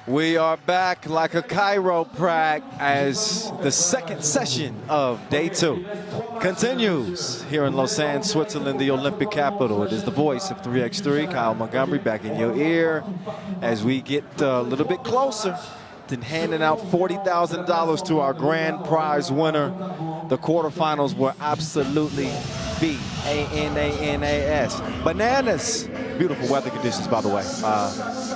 We are back like a chiropractor as the second session of day 2 continues here in Lausanne, Switzerland, the Olympic capital. It is the voice of 3x3, Kyle Montgomery, back in your ear as we get a little bit closer to handing out $40,000 to our grand prize winner. The quarterfinals were absolutely B-A-N-A-N-A-S. Bananas. Beautiful weather conditions, by the way.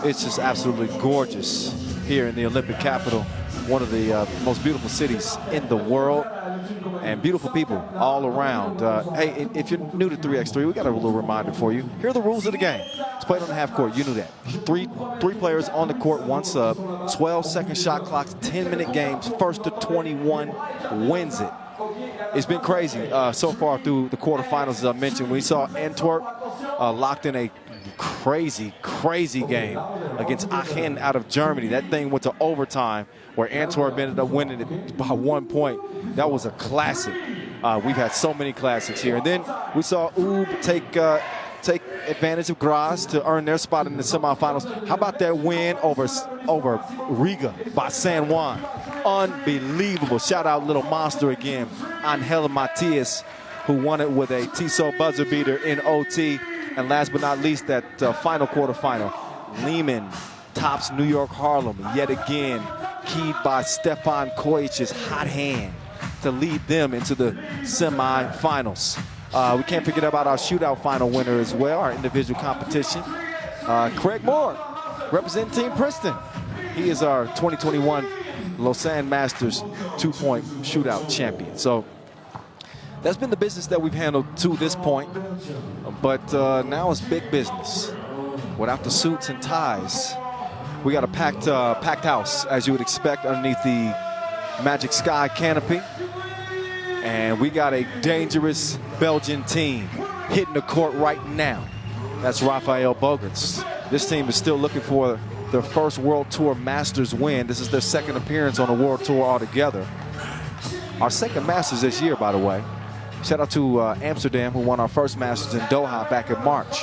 It's just absolutely gorgeous here in the Olympic capital, one of the most beautiful cities in the world, and beautiful people all around. Hey, if you're new to 3x3, we got a little reminder for you. Here are the rules of the game. It's played on the half court. You knew that. Three players on the court, 1 sub, 12-second shot clocks, 10-minute games. First to 21 wins it. It's been crazy so far through the quarterfinals, as I mentioned. We saw Antwerp locked in a crazy game against Aachen out of Germany. That thing went to overtime where Antwerp ended up winning it by 1 point. That was a classic. We've had so many classics here. And then we saw UB take advantage of Graz to earn their spot in the semifinals. How about that win over Riga by San Juan? Unbelievable. Shout out Little Monster again, Angela Matias, who won it with a Tissot buzzer beater in OT. And last but not least, that final quarterfinal, Liman tops New York Harlem yet again, keyed by Stefan Kojić's hot hand to lead them into the semifinals. We can't forget about our shootout final winner as well, our individual competition. Craig Moore, representing Team Princeton. He is our 2021 Lausanne Masters 2-point shootout champion. So that's been the business that we've handled to this point. But now it's big business. Without the suits and ties, we got a packed house, as you would expect, underneath the Magic Sky canopy. And we got a dangerous Belgian team hitting the court right now. That's Rafael Bogarts. This team is still looking for their first World Tour Masters win. This is their second appearance on the World Tour altogether. Our second Masters this year, by the way. Shout out to Amsterdam, who won our first Masters in Doha back in March.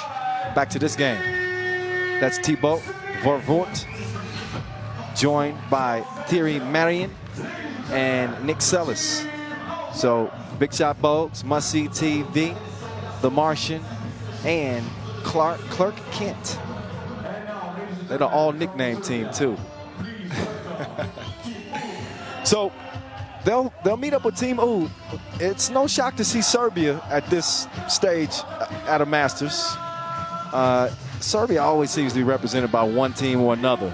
Back to this game. That's Thibaut Vervoort, joined by Thierry Marion and Nick Sellis. So Big Shot Bogues, Must See TV, The Martian, and Clark Kent. They're the all nickname team too. So they'll meet up with Team UB. It's no shock to see Serbia at this stage at a Masters. Serbia always seems to be represented by one team or another.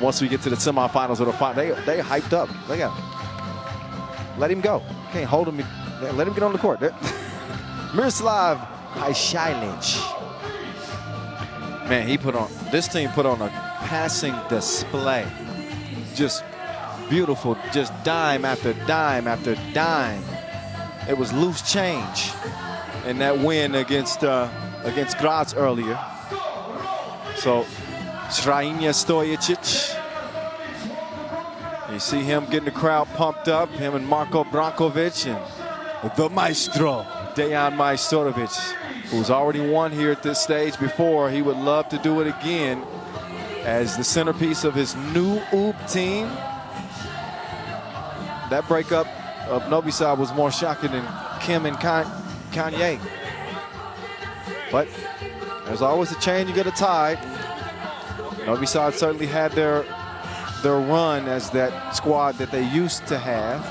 Once we get to the semifinals or the final, they hyped up. They got let him go. Can't hold him. Let him get on the court. Miroslav Hajšajlić. Man, this team put on a passing display. Just beautiful, just dime after dime after dime. It was loose change in that win against Graz earlier. So Srajinja Stojicic, you see him getting the crowd pumped up, him and Marko Brankovic and the maestro, Dejan Majstorovic, who's already won here at this stage before. He would love to do it again as the centerpiece of his new UB team. That breakup of Novi Sad was more shocking than Kim and Kanye. But there's always a change, you get a tide. Novi Sad certainly had their run as that squad that they used to have.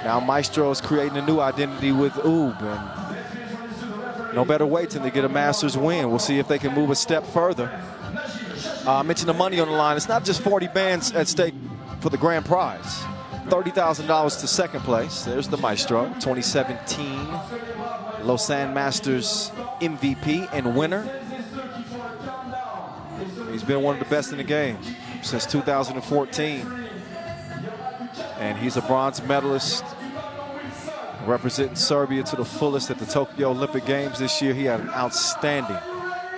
Now Maestro is creating a new identity with UB, and no better way than to get a Masters win. We'll see if they can move a step further. I mentioned the money on the line. It's not just 40 bands at stake for the grand prize. $30,000 to second place. There's the Maestro, 2017 Lausanne Masters MVP and winner. He's been one of the best in the game since 2014. And he's a bronze medalist representing Serbia to the fullest at the Tokyo Olympic Games this year. He had an outstanding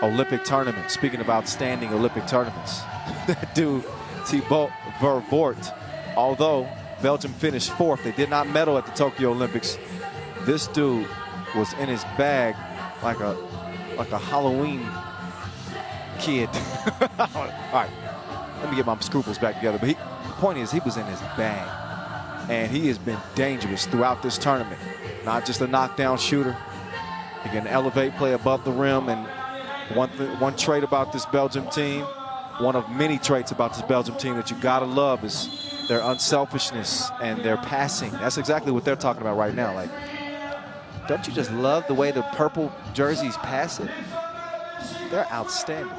Olympic tournament. Speaking of outstanding Olympic tournaments, that dude, Thibaut Vervoort, although Belgium finished 4th, they did not medal at the Tokyo Olympics. This dude was in his bag like a Halloween kid. All right. let me get my scruples back together. But the point is, he was in his bag. And he has been dangerous throughout this tournament. Not just a knockdown shooter. He can elevate, play above the rim. And one trait about this Belgium team, one of many traits about this Belgium team that you gotta love is their unselfishness and their passing. That's exactly what they're talking about right now. Like, don't you just love the way the purple jerseys pass it? They're outstanding.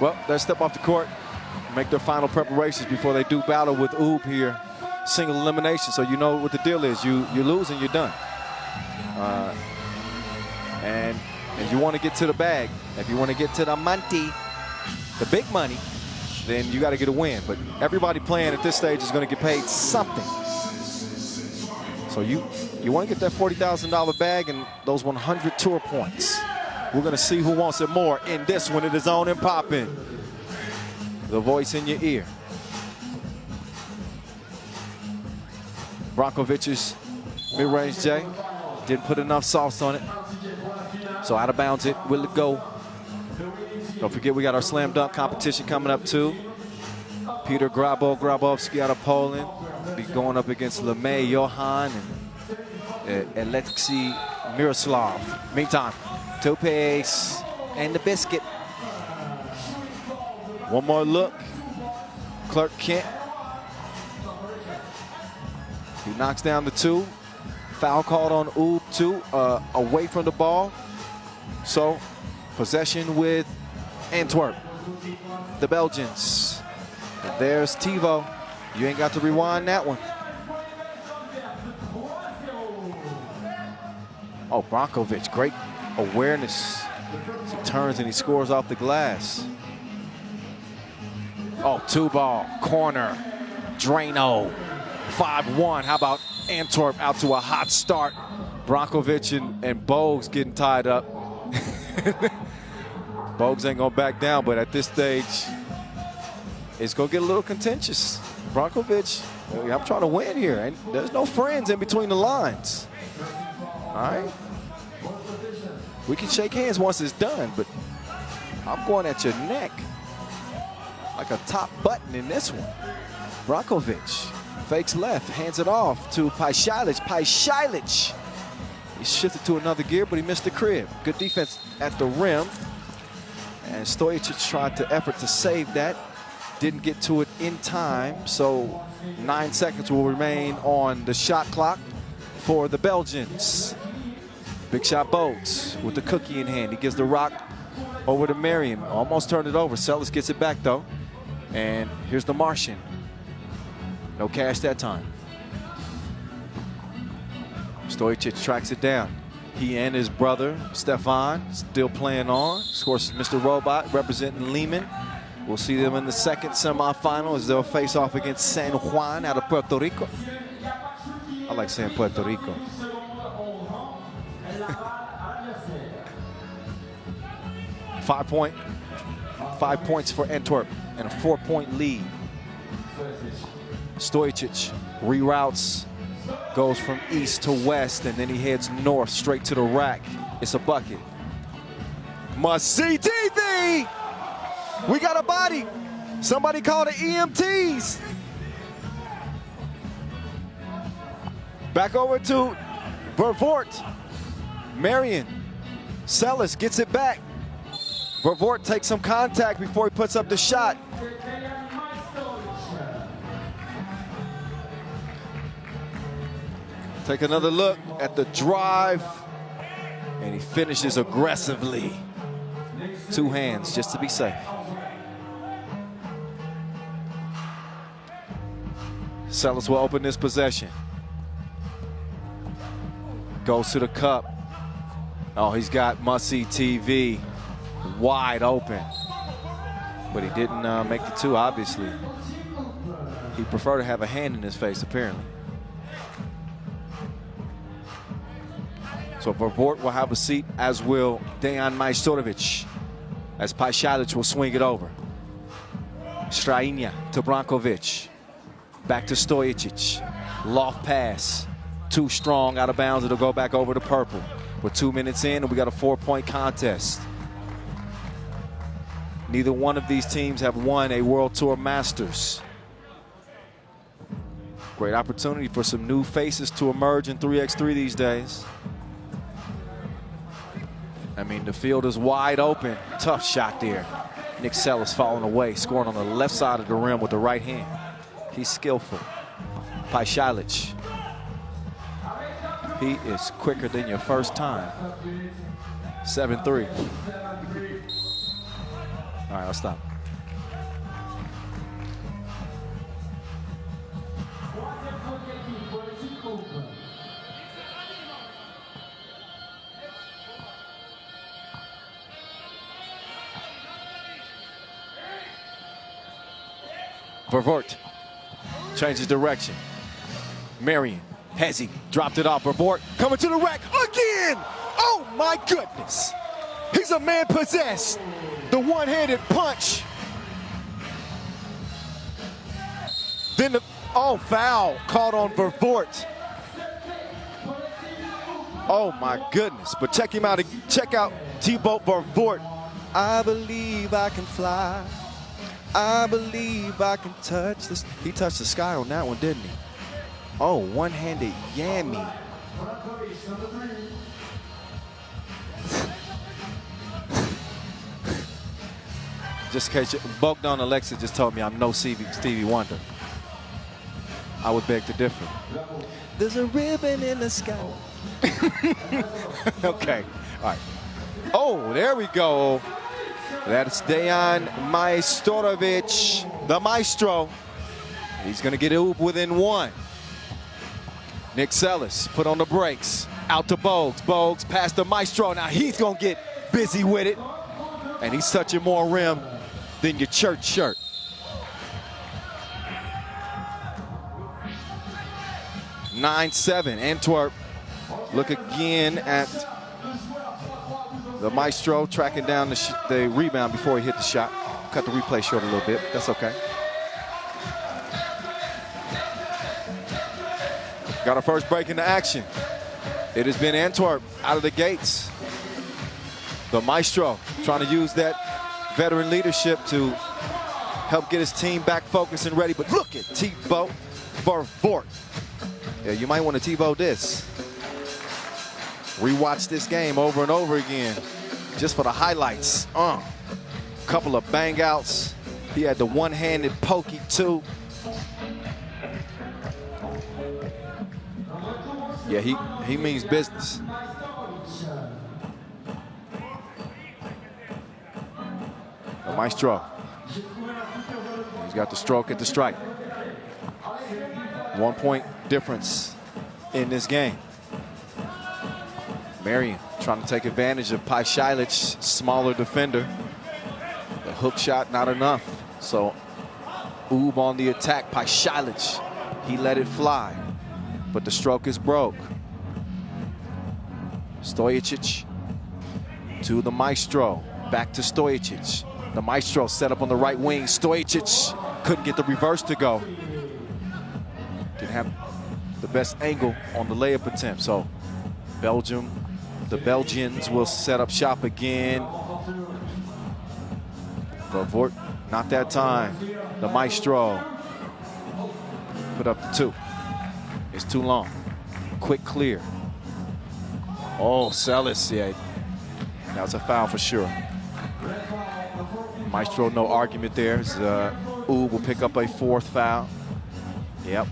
Well, they'll step off the court, make their final preparations before they do battle with Oob here. Single elimination, so you know what the deal is. You lose and you're done. And you want to get to the bag. If you want to get to the money, the big money, then you got to get a win. But everybody playing at this stage is going to get paid something. So you want to get that $40,000 bag and those 100 tour points. We're going to see who wants it more in this one. It is on and popping. The voice in your ear. Brankovic's mid-range J. Didn't put enough sauce on it. So out of bounds it will it go. Don't forget we got our slam dunk competition coming up too. Peter Grabowski out of Poland. Be going up against Liman Johan and Alexei Miroslav. Meantime, two-piece and the biscuit. One more look. Clark Kent. He knocks down the two. Foul called on Oob too, away from the ball. So possession with Antwerp, the Belgians. And there's Tivo. You ain't got to rewind that one. Oh, Brankovic, great awareness. He turns and he scores off the glass. Oh, two ball, corner, Drano, 5-1. How about Antwerp out to a hot start? Brankovic and Bogues getting tied up. Bogues ain't gonna back down, but at this stage, it's gonna get a little contentious. Brankovic, I'm trying to win here, and there's no friends in between the lines. All right? We can shake hands once it's done, but I'm going at your neck like a top button in this one. Brankovic fakes left, hands it off to Paishalic. Paishalic. He shifted to another gear, but he missed the crib. Good defense at the rim. And Stojic tried to effort to save that. Didn't get to it in time, so 9 seconds will remain on the shot clock for the Belgians. Big shot Bogues with the cookie in hand. He gives the rock over to Merriam. Almost turned it over. Sellers gets it back though. And here's the Martian. No cash that time. Stojic tracks it down. He and his brother, Stefan, still playing on. Of course, Mr. Robot representing Liman. We'll see them in the second semifinal as they'll face off against San Juan out of Puerto Rico. I like saying Puerto Rico. Five points for Antwerp and a 4-point lead. Stojic reroutes, goes from east to west, and then he heads north straight to the rack. It's a bucket. Must see TV! We got a body. Somebody call the EMTs. Back over to Vervoort. Marion. Sellis gets it back. Vervoort takes some contact before he puts up the shot. Take another look at the drive, and he finishes aggressively. Two hands just to be safe. Sellers will open this possession. Goes to the cup. Oh, he's got must-see TV wide open. But he didn't make the two, obviously. He preferred to have a hand in his face, apparently. So Vervoort will have a seat, as will Dejan Majstorovic, as Paishalic will swing it over. Strajinja to Brankovic. Back to Stojic. Loft pass. Too strong, out of bounds. It'll go back over to purple. We're 2 minutes in, and we got a 4-point contest. Neither one of these teams have won a World Tour Masters. Great opportunity for some new faces to emerge in 3x3 these days. I mean, the field is wide open. Tough shot there. Nick Sellis falling away, scoring on the left side of the rim with the right hand. He's skillful. Paishalic. He is quicker than your first time. 7-3. All right, I'll stop. Vaud changes direction. Marion, Hezzy dropped it off. Vaud coming to the rack again. Oh my goodness. He's a man possessed. The one-handed punch. Then the, foul called on Vaud. Oh my goodness. But check him out. Check out Thibaut Vaud. I believe I can fly. I believe I can touch this. He touched the sky on that one, didn't he? Oh, one-handed yammy. Just in case, Bogdan Alexa just told me I'm no Stevie Wonder. I would beg to differ. There's a ribbon in the sky. Okay, all right. Oh, there we go. That's Dejan Majstorovic, the maestro. He's going to get Oob within one. Nick Sellis put on the brakes. Out to Bogues. Bogues past the maestro. Now he's going to get busy with it. And he's touching more rim than your church shirt. (9-7). Antwerp look again at the maestro tracking down the rebound before he hit the shot. Cut the replay short a little bit. That's okay. Got our first break into action. It has been Antwerp out of the gates. The maestro trying to use that veteran leadership to help get his team back focused and ready. But look at Thibaut Vaud. Yeah, you might want to Thibaut this. Rewatch this game over and over again just for the highlights. Couple of bang outs. He had the one-handed pokey too. Yeah, he means business. The maestro. He's got the stroke at the strike. 1 point difference in this game. Marion trying to take advantage of Paishalic's smaller defender. The hook shot not enough. So Oob on the attack. Paishalic, he let it fly, but the stroke is broke. Stojicic to the maestro. Back to Stojicic. The maestro set up on the right wing. Stojicic couldn't get the reverse to go. Didn't have the best angle on the layup attempt. So the Belgians will set up shop again. Vaud, not that time. The maestro put up the two. It's too long. Quick clear. Oh, Sellis, yeah. That was a foul for sure. Maestro, no argument there. Oob will pick up a fourth foul. Yep.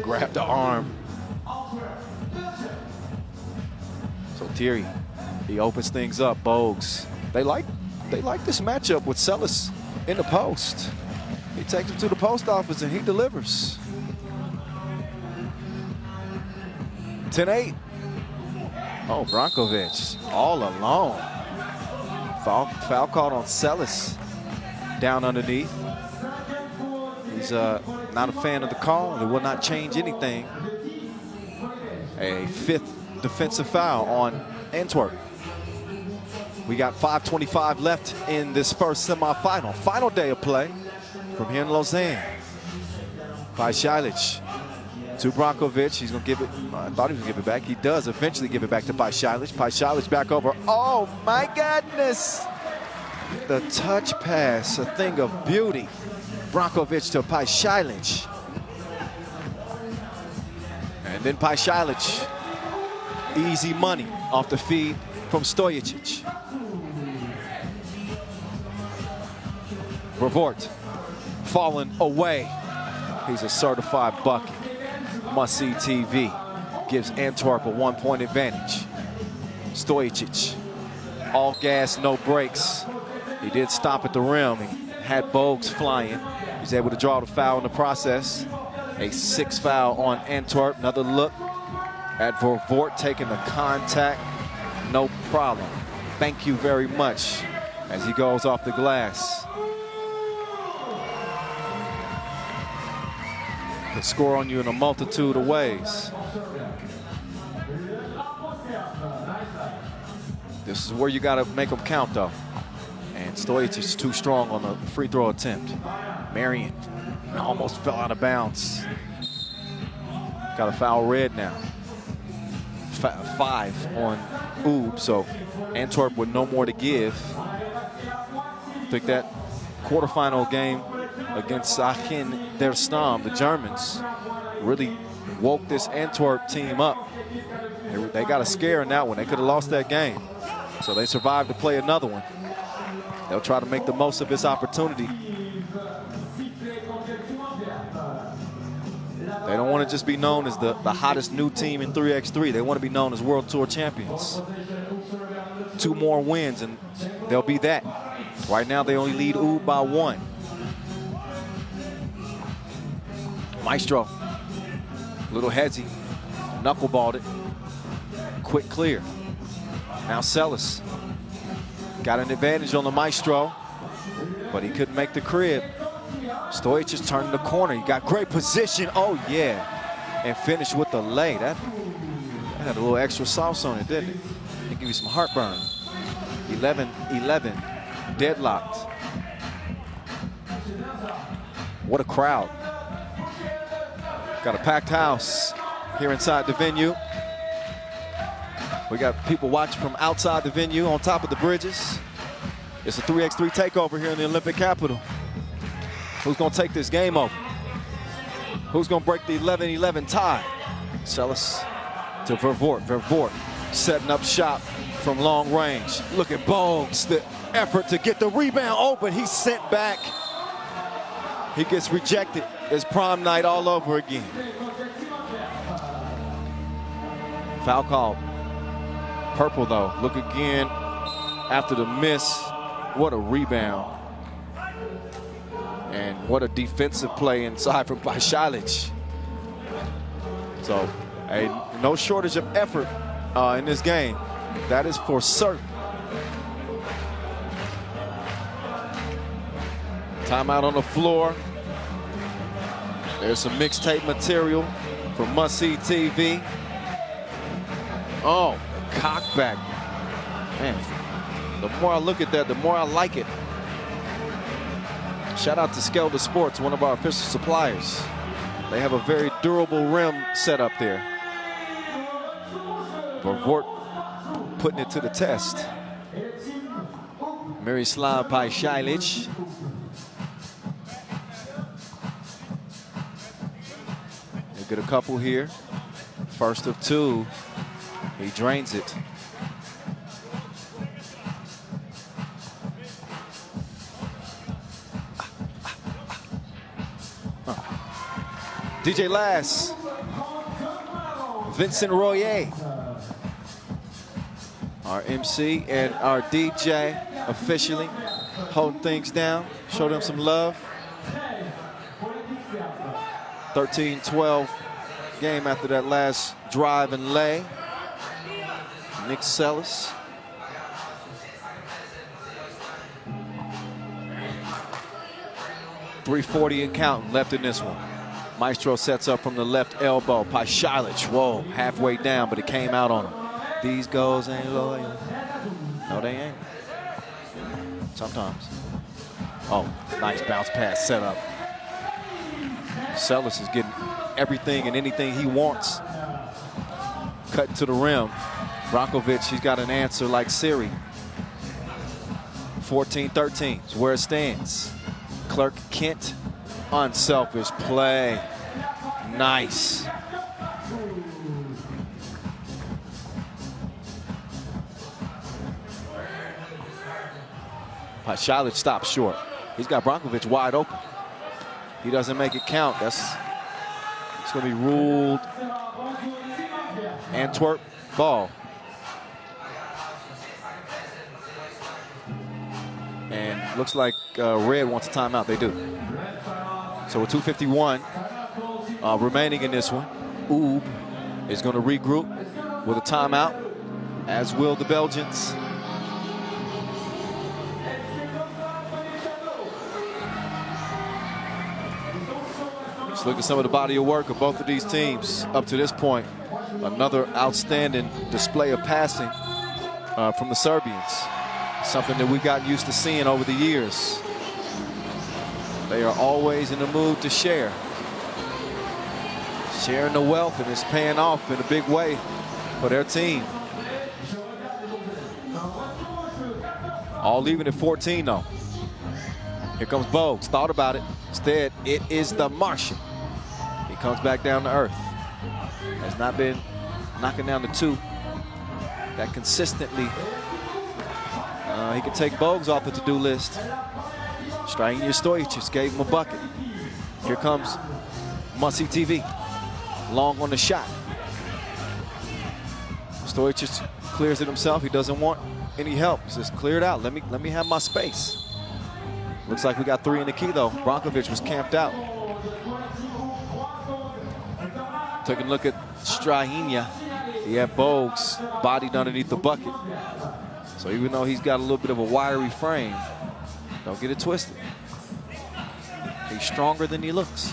Grab the arm. So Thierry, he opens things up. Bogues. They like this matchup with Sellis in the post. He takes him to the post office and he delivers. 10-8. Oh, Brankovic all alone. Foul called on Sellis down underneath. He's not a fan of the call. It will not change anything. A fifth defensive foul on Antwerp. We got 5:25 left in this first semifinal. Final day of play from here in Lausanne. Paishalic to Brankovic. He's going to give it. I thought he was going to give it back. He does eventually give it back to Paishalic. Paishalic back over. Oh, my goodness. The touch pass, a thing of beauty. Brankovic to Pašalić. And then Pašalić, easy money off the feed from Stojicic. Vaud falling away. He's a certified bucket. Must-see TV gives Antwerp a 1-point advantage. Stojicic, all gas, no brakes. He did stop at the rim. He had Bogues flying. He's able to draw the foul in the process. A 6th foul on Antwerp. Another look at Vaud taking the contact. No problem. Thank you very much as he goes off the glass. Can score on you in a multitude of ways. This is where you got to make them count, though. And Stojicic is too strong on the free throw attempt. Marion almost fell out of bounds. Got a foul red now. 5 on Oob, so Antwerp with no more to give. I think that quarterfinal game against Aachen der Stam, the Germans, really woke this Antwerp team up. They got a scare in that one. They could have lost that game. So they survived to play another one. They'll try to make the most of this opportunity. They don't want to just be known as the hottest new team in 3x3. They want to be known as World Tour champions. 2 more wins and they'll be that. Right now they only lead Oob by 1. Maestro, little headsy, knuckleballed it. Quick clear. Now Celis got an advantage on the Maestro, but he couldn't make the crib. Stojic just turned the corner. He got great position. Oh, yeah. And finished with the lay. That had a little extra sauce on it, didn't it? It give you some heartburn. 11-11. Deadlocked. What a crowd. Got a packed house here inside the venue. We got people watching from outside the venue on top of the bridges. It's a 3x3 takeover here in the Olympic capital. Who's going to take this game over? Who's going to break the 11-11 tie? Celis to Vaud. Vaud setting up shop from long range. Look at Bogues, the effort to get the rebound open. He's sent back. He gets rejected. It's prom night all over again. Foul called. Purple, though. Look again after the miss. What a rebound. And what a defensive play inside from Pašalić. So, no shortage of effort in this game. That is for certain. Timeout on the floor. There's some mixtape material from Must-See TV. Oh, cockback. Man, the more I look at that, the more I like it. Shout out to Skelda Sports, one of our official suppliers. They have a very durable rim set up there. Vaud putting it to the test. Miroslav Pašalić. They get a couple here. First of 2. He drains it. DJ Lass, Vincent Royer, our MC and our DJ officially holding things down, show them some love. 13-12 game after that last drive and lay. Nick Celis. .340 and counting left in this one. Maestro sets up from the left elbow. Pašalić, whoa, halfway down, but it came out on him. These goals ain't loyal. No, they ain't. Sometimes. Oh, nice bounce pass set up. Celis is getting everything and anything he wants. Cutting to the rim. Brankovic, he's got an answer like Siri. 14-13 is where it stands. Clark Kent, unselfish play. Nice. Paishalic stops short. He's got Brankovic wide open. He doesn't make it count. It's going to be ruled Antwerp ball. And looks like Red wants a timeout. They do. So with 2:51 remaining in this one, Oob is going to regroup with a timeout, as will the Belgians. Let's look at some of the body of work of both of these teams up to this point. Another outstanding display of passing from the Serbians. Something that we've gotten used to seeing over the years. They are always in the mood to share. Sharing the wealth, and it's paying off in a big way for their team. All leaving at 14 though. Here comes Bogues, thought about it. Instead, it is the Martian. He comes back down to earth. Has not been knocking down the two that consistently. He can take Bogues off the to-do list. Strahinja Stojic gave him a bucket. Here comes Muncie TV. Long on the shot. Stojic clears it himself. He doesn't want any help. He says, clear it out. Let me have my space. Looks like we got three in the key though. Brankovic was camped out. Taking a look at Strahinja. He had Bogues bodied underneath the bucket. So even though he's got a little bit of a wiry frame, don't get it twisted. He's stronger than he looks.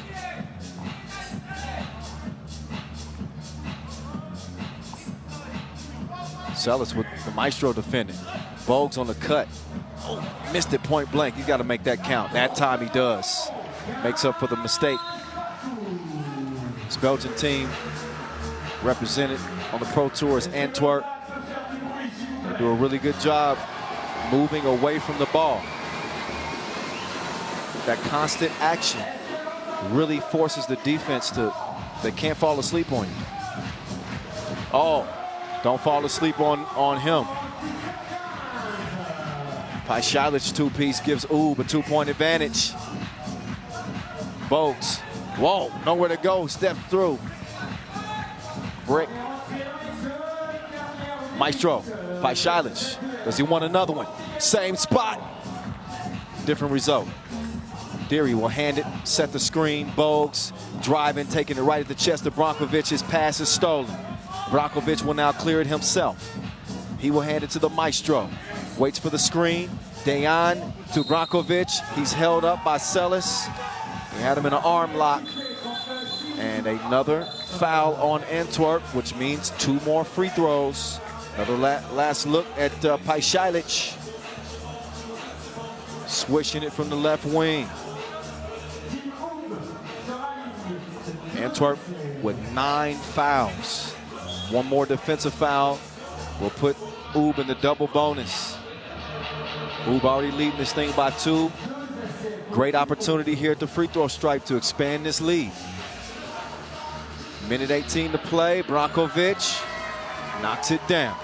Sellis with the Maestro defending. Bogues on the cut. Oh, missed it point blank. He's got to make that count. That time he does. Makes up for the mistake. This Belgian team represented on the Pro Tour is Antwerp. They do a really good job moving away from the ball. That constant action really forces the defense to, they can't fall asleep on you. Oh, don't fall asleep on him. Paishalic two-piece gives Oob a two-point advantage. Bogues, whoa, nowhere to go, step through. Brick. Maestro, Paishalic, does he want another one? Same spot, different result. Deary will hand it, set the screen. Bogues driving, taking it right at the chest of Brankovic. His pass is stolen. Brankovic will now clear it himself. He will hand it to the Maestro. Waits for the screen. Dejan to Brankovic. He's held up by Sellis. He had him in an arm lock. And another foul on Antwerp, which means two more free throws. Another last look at Paishalic. Swishing it from the left wing. Antwerp with 9 fouls. One more defensive foul will put Oob in the double bonus. Oob already leading this thing by 2. Great opportunity here at the free throw stripe to expand this lead. Minute 18 to play. Brankovic knocks it down.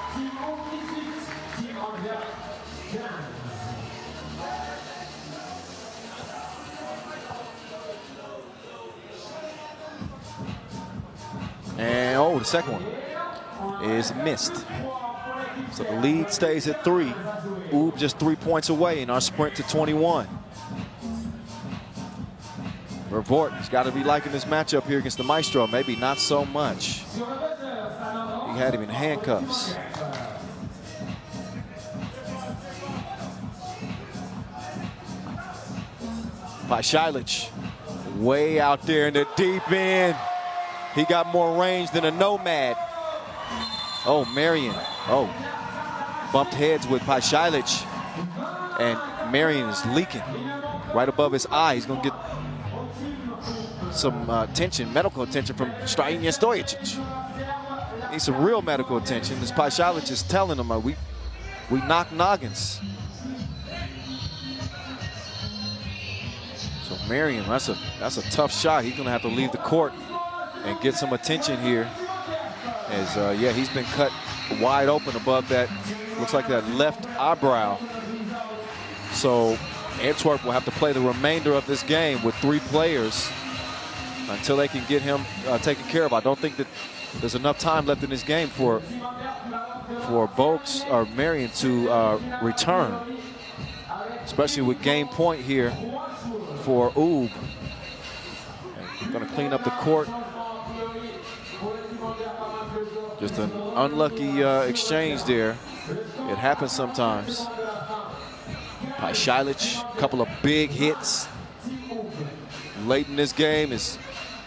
And oh, the second one is missed. So the lead stays at 3. Oob just 3 points away in our sprint to 21. Vaud has got to be liking this matchup here against the Maestro. Maybe not so much. He had him in handcuffs. Paishalic way out there in the deep end. He got more range than a nomad. Oh, Marion. Oh, bumped heads with Paishalic. And Marion is leaking right above his eye. He's going to get some attention, medical attention from Strahinja Stojic. Needs some real medical attention. This Paishalic is telling him, we knock noggins. So Marion, that's a tough shot. He's gonna have to leave the court and get some attention here. As yeah, he's been cut wide open above that, looks like that left eyebrow. So Antwerp will have to play the remainder of this game with 3 players until they can get him taken care of. I don't think that there's enough time left in this game for Boaks or Marion to return, especially with game point here for Oob. Going to clean up the court. Just an unlucky exchange there. It happens sometimes. Pašalić, a couple of big hits late in this game as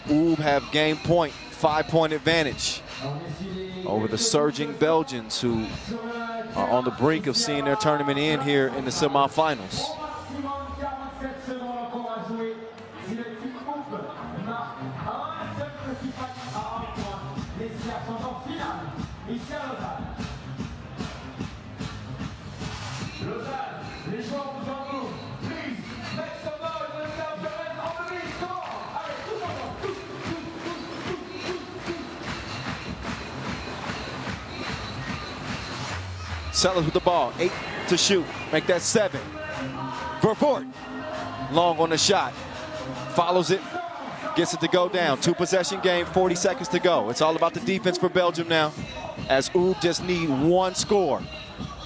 Oob have game point, 5-point advantage over the surging Belgians, who are on the brink of seeing their tournament end here in the semifinals. Sellers with the ball, 8 to shoot, make that 7. Vaud, long on the shot, follows it, gets it to go down. 2-possession game, 40 seconds to go. It's all about the defense for Belgium now, as Oob just need 1 score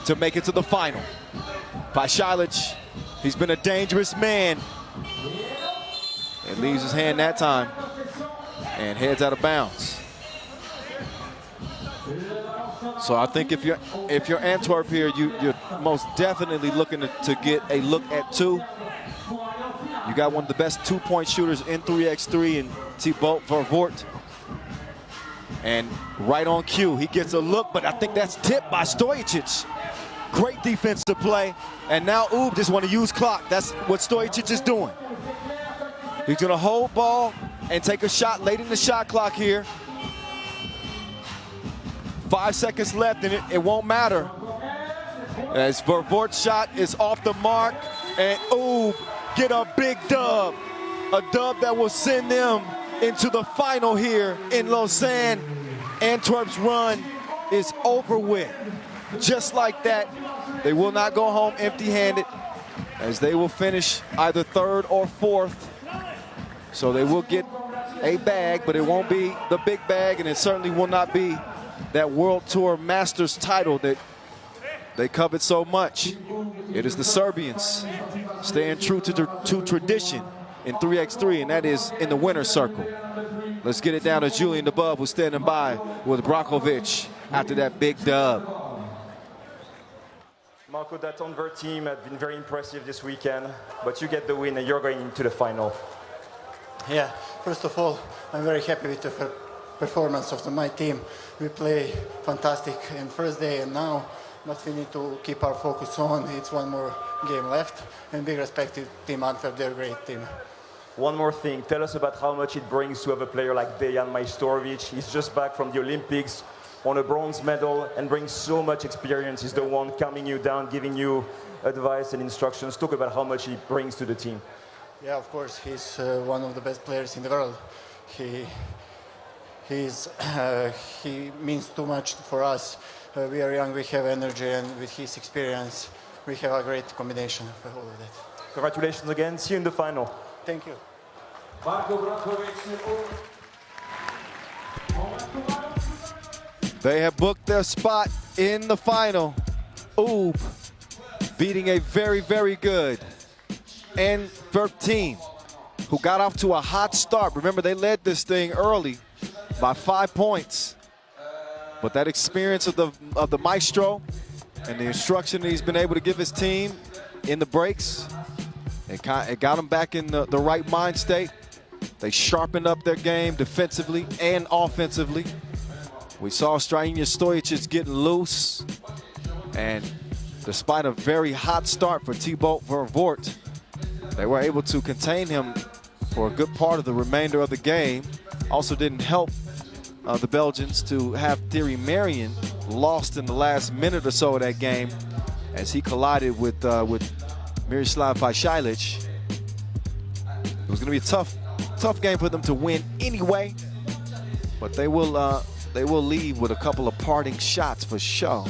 to make it to the final. Pašalić, he's been a dangerous man. It leaves his hand that time and heads out of bounds. So I think if you're Antwerp here, you're most definitely looking to get a look at 2. You got one of the best 2-point shooters in 3x3 in Thibaut Vaud. And right on cue, he gets a look, but I think that's tipped by Stojacic. Great defensive play, and now Oob just want to use clock. That's what Stojacic is doing. He's going to hold ball and take a shot late in the shot clock here. 5 seconds left, and it won't matter. As Vaud's shot is off the mark, and Oob get a big dub. A dub that will send them into the final here in Lausanne. Antwerp's run is over with. Just like that, they will not go home empty-handed, as they will finish either 3rd or 4th. So they will get a bag, but it won't be the big bag, and it certainly will not be that World Tour Masters title that they covet so much. It is the Serbians staying true to tradition in 3x3, and that is in the winner's circle. Let's get it down to Julian DeBub, who's standing by with Brakovic after that big dub. Marco, that Antwerp team has been very impressive this weekend, but you get the win and you're going into the final. Yeah, first of all, I'm very happy with the performance of my team. We play fantastic in first day and now, but we need to keep our focus on. It's one more game left, and big respect to Team Antwerp, they're a great team. One more thing, tell us about how much it brings to have a player like Dejan Majstorovic. He's just back from the Olympics, won a bronze medal, and brings so much experience. He's the one calming you down, giving you advice and instructions. Talk about how much he brings to the team. Yeah, of course, he's one of the best players in the world. He means too much for us. We are young, we have energy, and with his experience, we have a great combination of all of that. Congratulations again. See you in the final. Thank you. They have booked their spot in the final. Oob beating a very, very good Antwerp team who got off to a hot start. Remember, they led this thing early by 5 points. But that experience of the maestro and the instruction that he's been able to give his team in the breaks, it got him back in the right mind state. They sharpened up their game defensively and offensively. We saw Strahinja Stojacic getting loose, and despite a very hot start for Thibaut Vaud, they were able to contain him for a good part of the remainder of the game. Also didn't help the Belgians to have Thierry Marion lost in the last minute or so of that game as he collided with Miroslav Pašalić. It was going to be a tough game for them to win anyway, but they will leave with a couple of parting shots for sure.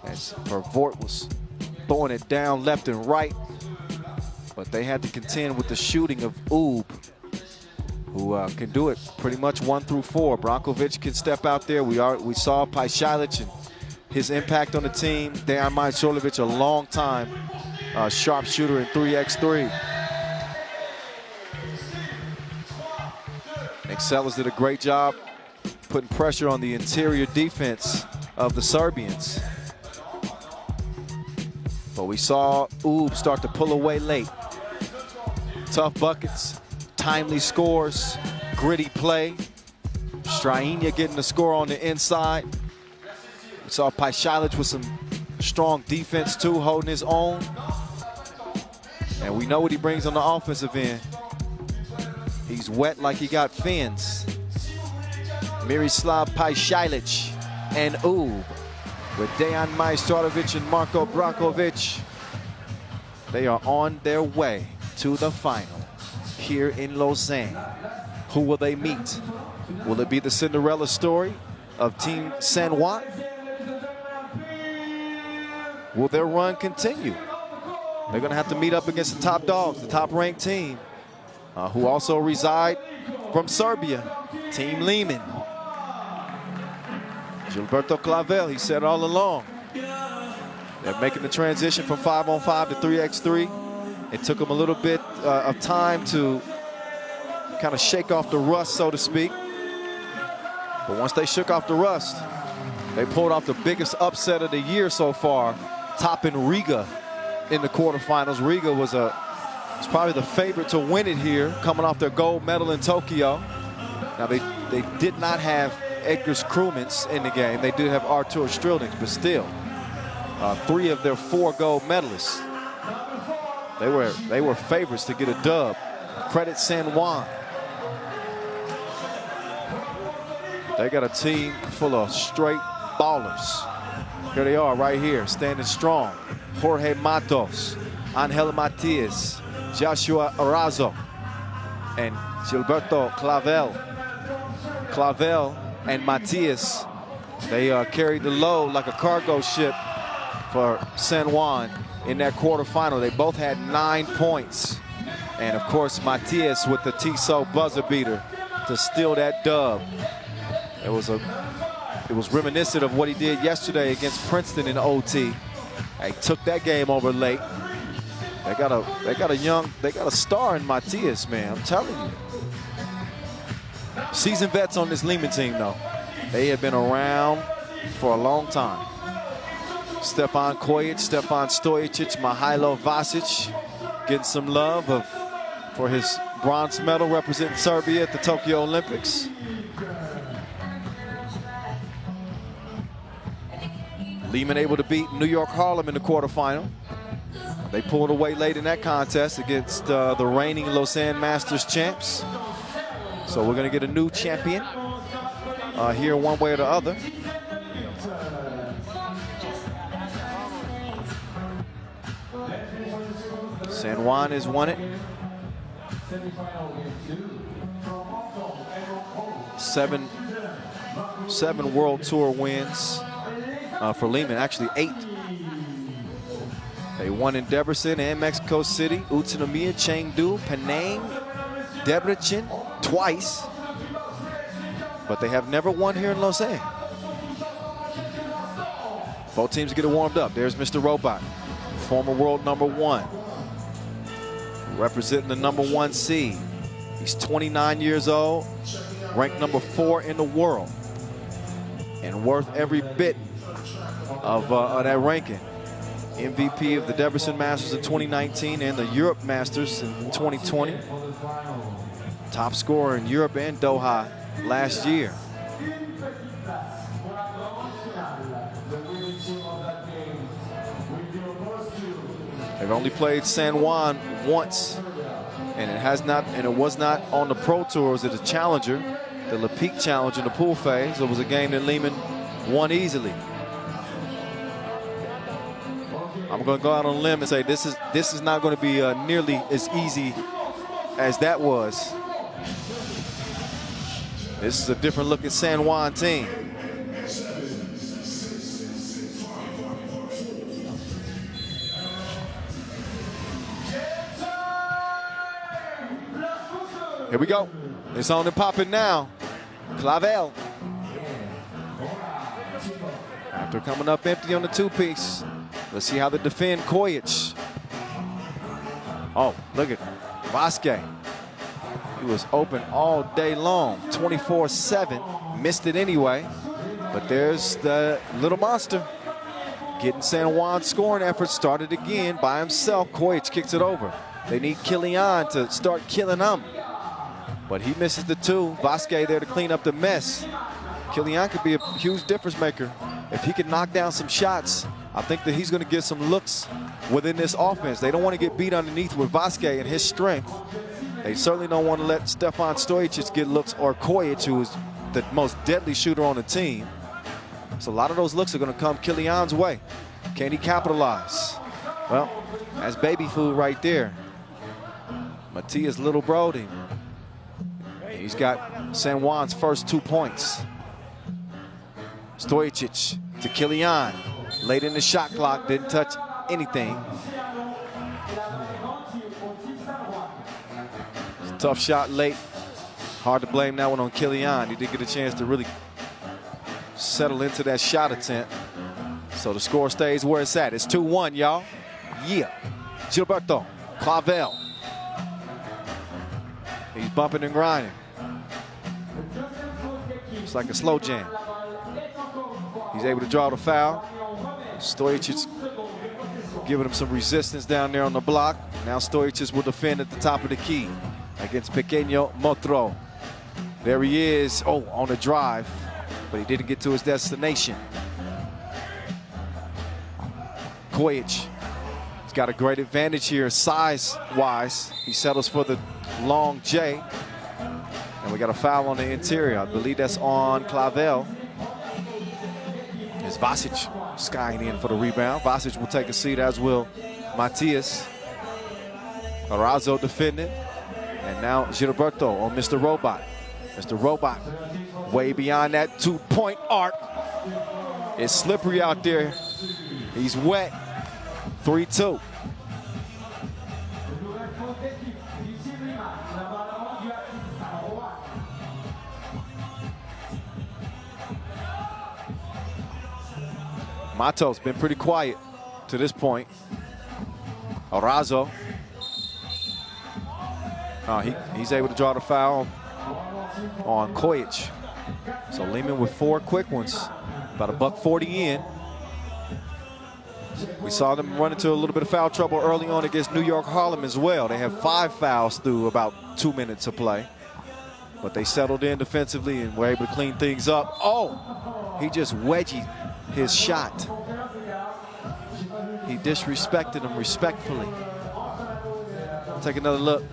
As Vaud was throwing it down left and right, but they had to contend with the shooting of Ub, who can do it pretty much 1 through 4. Brankovic can step out there. We saw Pajšalić and his impact on the team. Dejan Majstorovic, a long time sharpshooter in 3x3. Nick Sellers did a great job putting pressure on the interior defense of the Serbians. But we saw Ub start to pull away late. Tough buckets, timely scores, gritty play. Strajinja getting the score on the inside. We saw Pajšalić with some strong defense too, holding his own. And we know what he brings on the offensive end. He's wet like he got fins. Miroslav Pajšalić and Ub with Dejan Majstorovic and Marko Brankovic. They are on their way to the final here in Lausanne. Who will they meet? Will it be the Cinderella story of Team San Juan? Will their run continue? They're going to have to meet up against the top dogs, the top-ranked team, who also reside from Serbia, Team Liman. Gilberto Clavel, he said all along, they're making the transition from 5-on-5 to 3x3. It took them a little bit of time to kind of shake off the rust, so to speak. But once they shook off the rust, they pulled off the biggest upset of the year so far, topping Riga in the quarterfinals. Riga was probably the favorite to win it here, coming off their gold medal in Tokyo. Now they did not have Edgars Krumins in the game. They did have Artur Strildings, but still, 3 of their 4 gold medalists, they were favorites to get a dub. Credit San Juan. They got a team full of straight ballers. Here they are right here, standing strong. Jorge Matos, Angel Matias, Joshua Arazo, and Gilberto Clavel. Clavel and Matias, they carried the load like a cargo ship for San Juan in that quarterfinal. They both had 9 points. And of course, Matias with the Tissot buzzer beater to steal that dub. It was reminiscent of what he did yesterday against Princeton in OT. They took that game over late. They got a star in Matias, man. I'm telling you. Seasoned vets on this Liman team, though. They have been around for a long time. Stefan Kojic, Stefan Stojicic, Mihailo Vasic getting some love for his bronze medal representing Serbia at the Tokyo Olympics. Liman able to beat New York Harlem in the quarterfinal. They pulled away late in that contest against the reigning Lausanne Masters champs. So we're going to get a new champion here one way or the other. San Juan has won it. 7 World Tour wins for Liman, actually 8. They won in Debrecen and Mexico City, Utsunomiya, Chengdu, Penang, Debrecen twice, but they have never won here in Lausanne. Both teams get it warmed up. There's Mr. Robot, former world #1, representing the #1 seed. He's 29 years old, ranked #4 in the world, and worth every bit of that ranking. MVP of the Debrecen Masters in 2019 and the Europe Masters in 2020. Top scorer in Europe and Doha last year. They've only played San Juan once, and it was not on the Pro Tours as a challenger, the Le Pic Challenge in the pool phase. It was a game that Liman won easily. I'm I'm going to go out on a limb and say this is not going to be nearly as easy as that was. This is a different looking San Juan team. Here we go. It's on and popping now. Clavel. After coming up empty on the two-piece. Let's see how they defend Kojic. Oh, look at Vasquez. He was open all day long, 24/7. Missed it anyway. But there's the little monster. Getting San Juan scoring effort started again by himself. Kojic kicks it over. They need Kilian to start killing them. But he misses the two. Vasquez there to clean up the mess. Kilian could be a huge difference maker. If he can knock down some shots, I think that he's going to get some looks within this offense. They don't want to get beat underneath with Vasquez and his strength. They certainly don't want to let Stefan Stojic get looks, or Kojic, who is the most deadly shooter on the team. So a lot of those looks are going to come Kilian's way. Can he capitalize? Well, that's baby food right there. Matthias Little Brody. He's got San Juan's first 2 points. Stojic to Kilian. Late in the shot clock, didn't touch anything. It's a tough shot late. Hard to blame that one on Kilian. He did get a chance to really settle into that shot attempt. So the score stays where it's at. It's 2-1, y'all. Yeah. Gilberto Clavel. He's bumping and grinding. It's like a slow jam. He's able to draw the foul. Stojic giving him some resistance down there on the block. Now Stojic will defend at the top of the key against Pequeño Motro. There he is. Oh, on the drive, but he didn't get to his destination. Kojic has got a great advantage here size-wise. He settles for the long J. And we got a foul on the interior. I believe that's on Clavel. It's Vasic skying in for the rebound. Vasic will take a seat, as will Matthias. Arazo defending. And now Gilberto on Mr. Robot. Mr. Robot way beyond that two-point arc. It's slippery out there. He's wet. 3-2. Mato's been pretty quiet to this point. Arazo. He's able to draw the foul on Kojic. So Liman with 4 quick ones. About $140 in. We saw them run into a little bit of foul trouble early on against New York Harlem as well. They have 5 fouls through about 2 minutes of play. But they settled in defensively and were able to clean things up. Oh, he just wedgied his shot. He disrespected him respectfully. Take another look.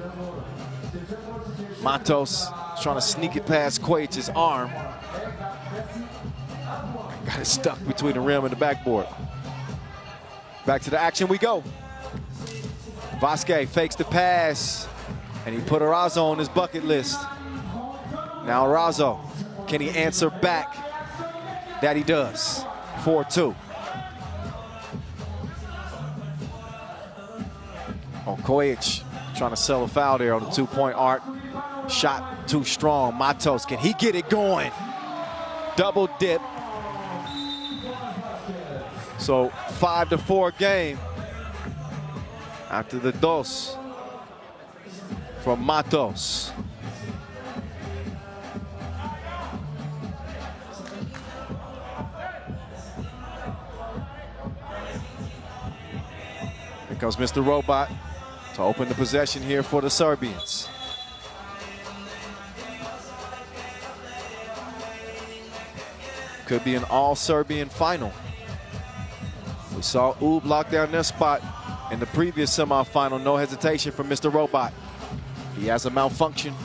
Matos trying to sneak it past Quage's arm. Got it stuck between the rim and the backboard. Back to the action we go. Vasquez fakes the pass, and he put Arazo on his bucket list. Now Arazo, can he answer back? That he does. 4-2. Kojic trying to sell a foul there on the 2-point arc. Shot too strong. Matos, can he get it going? Double dip. So 5-4 game after the dos from Matos. Here comes Mr. Robot to open the possession here for the Serbians. Could be an all-Serbian final. We saw Oob lock down their spot in the previous semifinal. No hesitation from Mr. Robot. He has a malfunction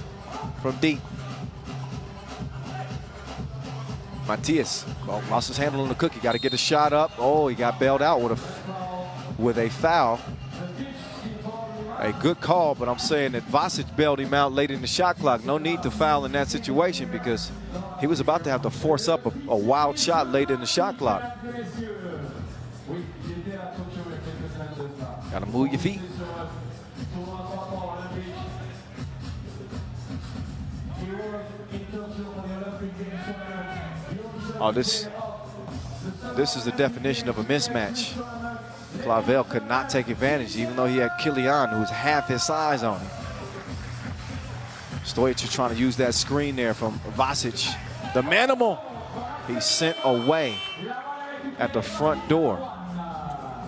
from deep. Matthias lost his handle on the cookie. Got to get a shot up. Oh, he got bailed out with with a foul. A good call, but I'm saying that Vaud bailed him out late in the shot clock. No need to foul in that situation because he was about to have to force up a wild shot late in the shot clock. Gotta move your feet. Oh, this is the definition of a mismatch. Clavel could not take advantage, even though he had Kilian, who's half his size on him. Stojic is trying to use that screen there from Vaud. The manimal, he's sent away at the front door.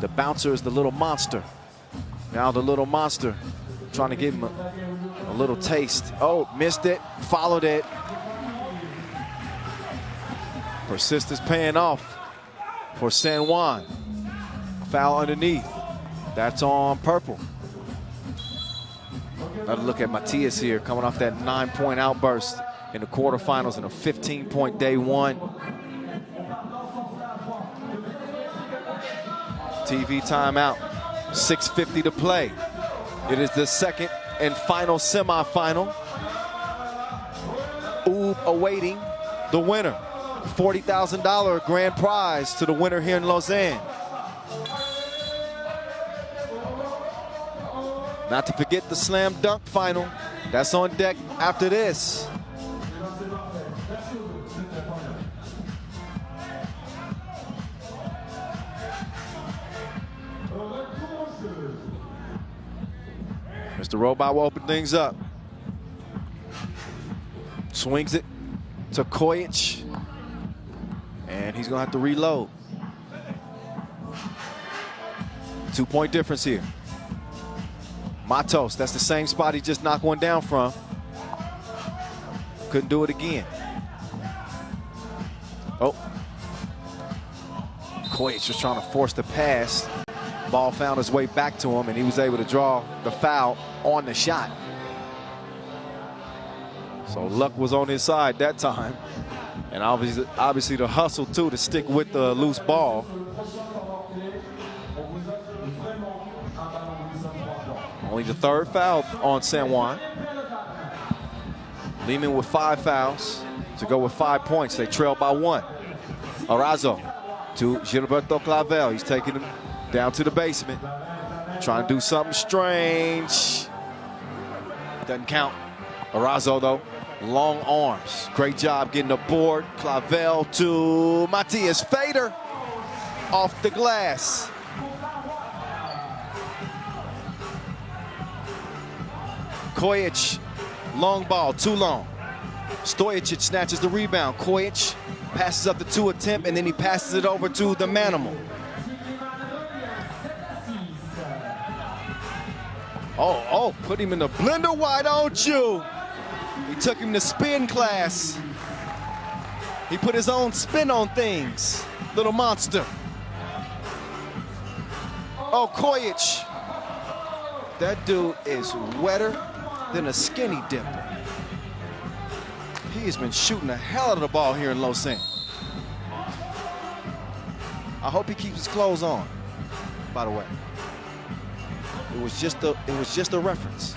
The bouncer is the little monster. Now the little monster trying to give him a little taste. Oh, missed it, followed it. Persistence paying off for San Juan. Foul underneath. That's on purple. Another look at Matias here, coming off that 9-point outburst in the quarterfinals and a 15-point day one. TV timeout. 6:50 to play. It is the second and final semifinal. Oob awaiting the winner. $40,000 grand prize to the winner here in Lausanne. Not to forget the slam dunk final. That's on deck after this. Mr. Robot will open things up. Swings it to Kojic. And he's gonna have to reload. 2-point difference here. Matos, that's the same spot he just knocked one down from. Couldn't do it again. Oh. Kojic was trying to force the pass. Ball found its way back to him, and he was able to draw the foul on the shot. So luck was on his side that time. And obviously the hustle, too, to stick with the loose ball. Only the third foul on San Juan. Liman with 5 fouls to go with 5 points. They trail by 1. Arazo to Gilberto Clavel. He's taking him down to the basement. Trying to do something strange. Doesn't count. Arazo, though, long arms. Great job getting the board. Clavel to Matias. Fader off the glass. Kojic, long ball, too long. Stojic snatches the rebound. Kojic passes up the 2 attempt, and then he passes it over to the manimal. Oh, put him in the blender, why don't you? He took him to spin class. He put his own spin on things. Little monster. Oh, Kojic. That dude is wetter than a skinny dipper. He has been shooting the hell out of the ball here in Lausanne. I hope he keeps his clothes on, by the way. It was just a reference.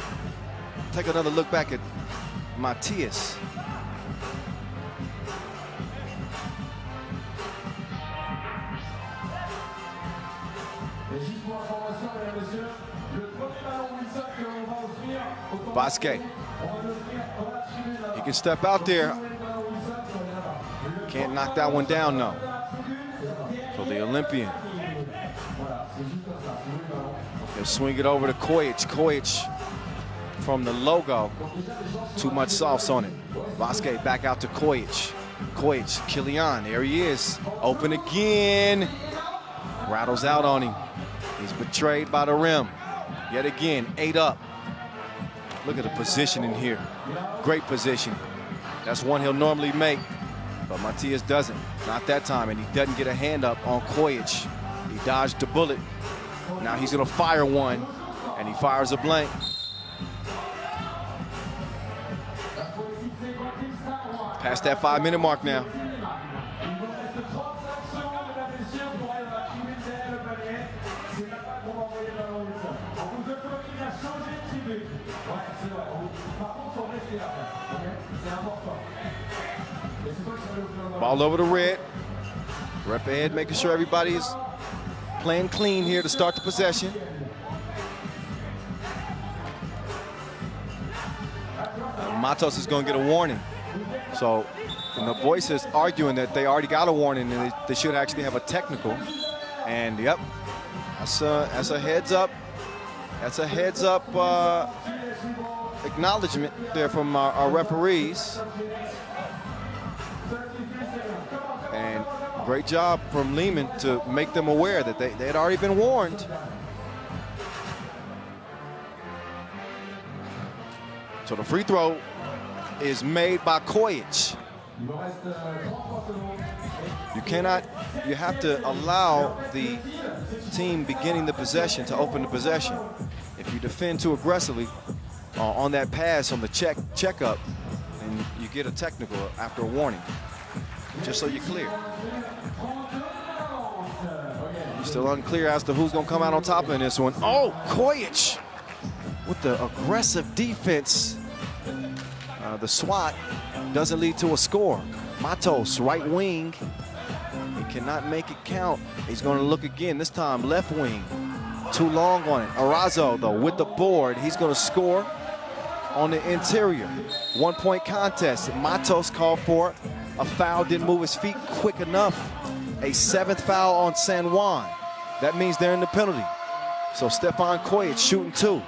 Take another look back at Matias. Basquet. He can step out there. Can't knock that one down, though. So the Olympian. He'll swing it over to Kojic. Kojic from the logo. Too much sauce on it. Basquet back out to Kojic. Kojic, Kilian, there he is. Open again. Rattles out on him. He's betrayed by the rim. Yet again, 8 up. Look at the positioning here. Great position. That's one he'll normally make, but Matias doesn't. Not that time, and he doesn't get a hand up on Kojic. He dodged the bullet. Now he's gonna fire one, and he fires a blank. Past that 5-minute mark now. Ball over the red. Ref ahead, making sure everybody is playing clean here to start the possession. Matos is going to get a warning. So the voice is arguing that they already got a warning and they should actually have a technical. And yep, that's a heads up. That's a heads up acknowledgement there from our referees. And great job from Liman to make them aware that they had already been warned. So the free throw is made by Kojic. You have to allow the team beginning the possession to open the possession. If you defend too aggressively on that pass on the checkup, then you get a technical after a warning, just so you're clear. You're still unclear as to who's going to come out on top in this one. Oh, Kojic with the aggressive defense. The SWAT doesn't lead to a score. Matos, right wing. He cannot make it count. He's going to look again, this time left wing. Too long on it. Arazo, though, with the board. He's going to score on the interior. 1-point contest. Matos called for it. A foul, didn't move his feet quick enough. A 7th foul on San Juan. That means they're in the penalty. So Stefan Kojic shooting 2.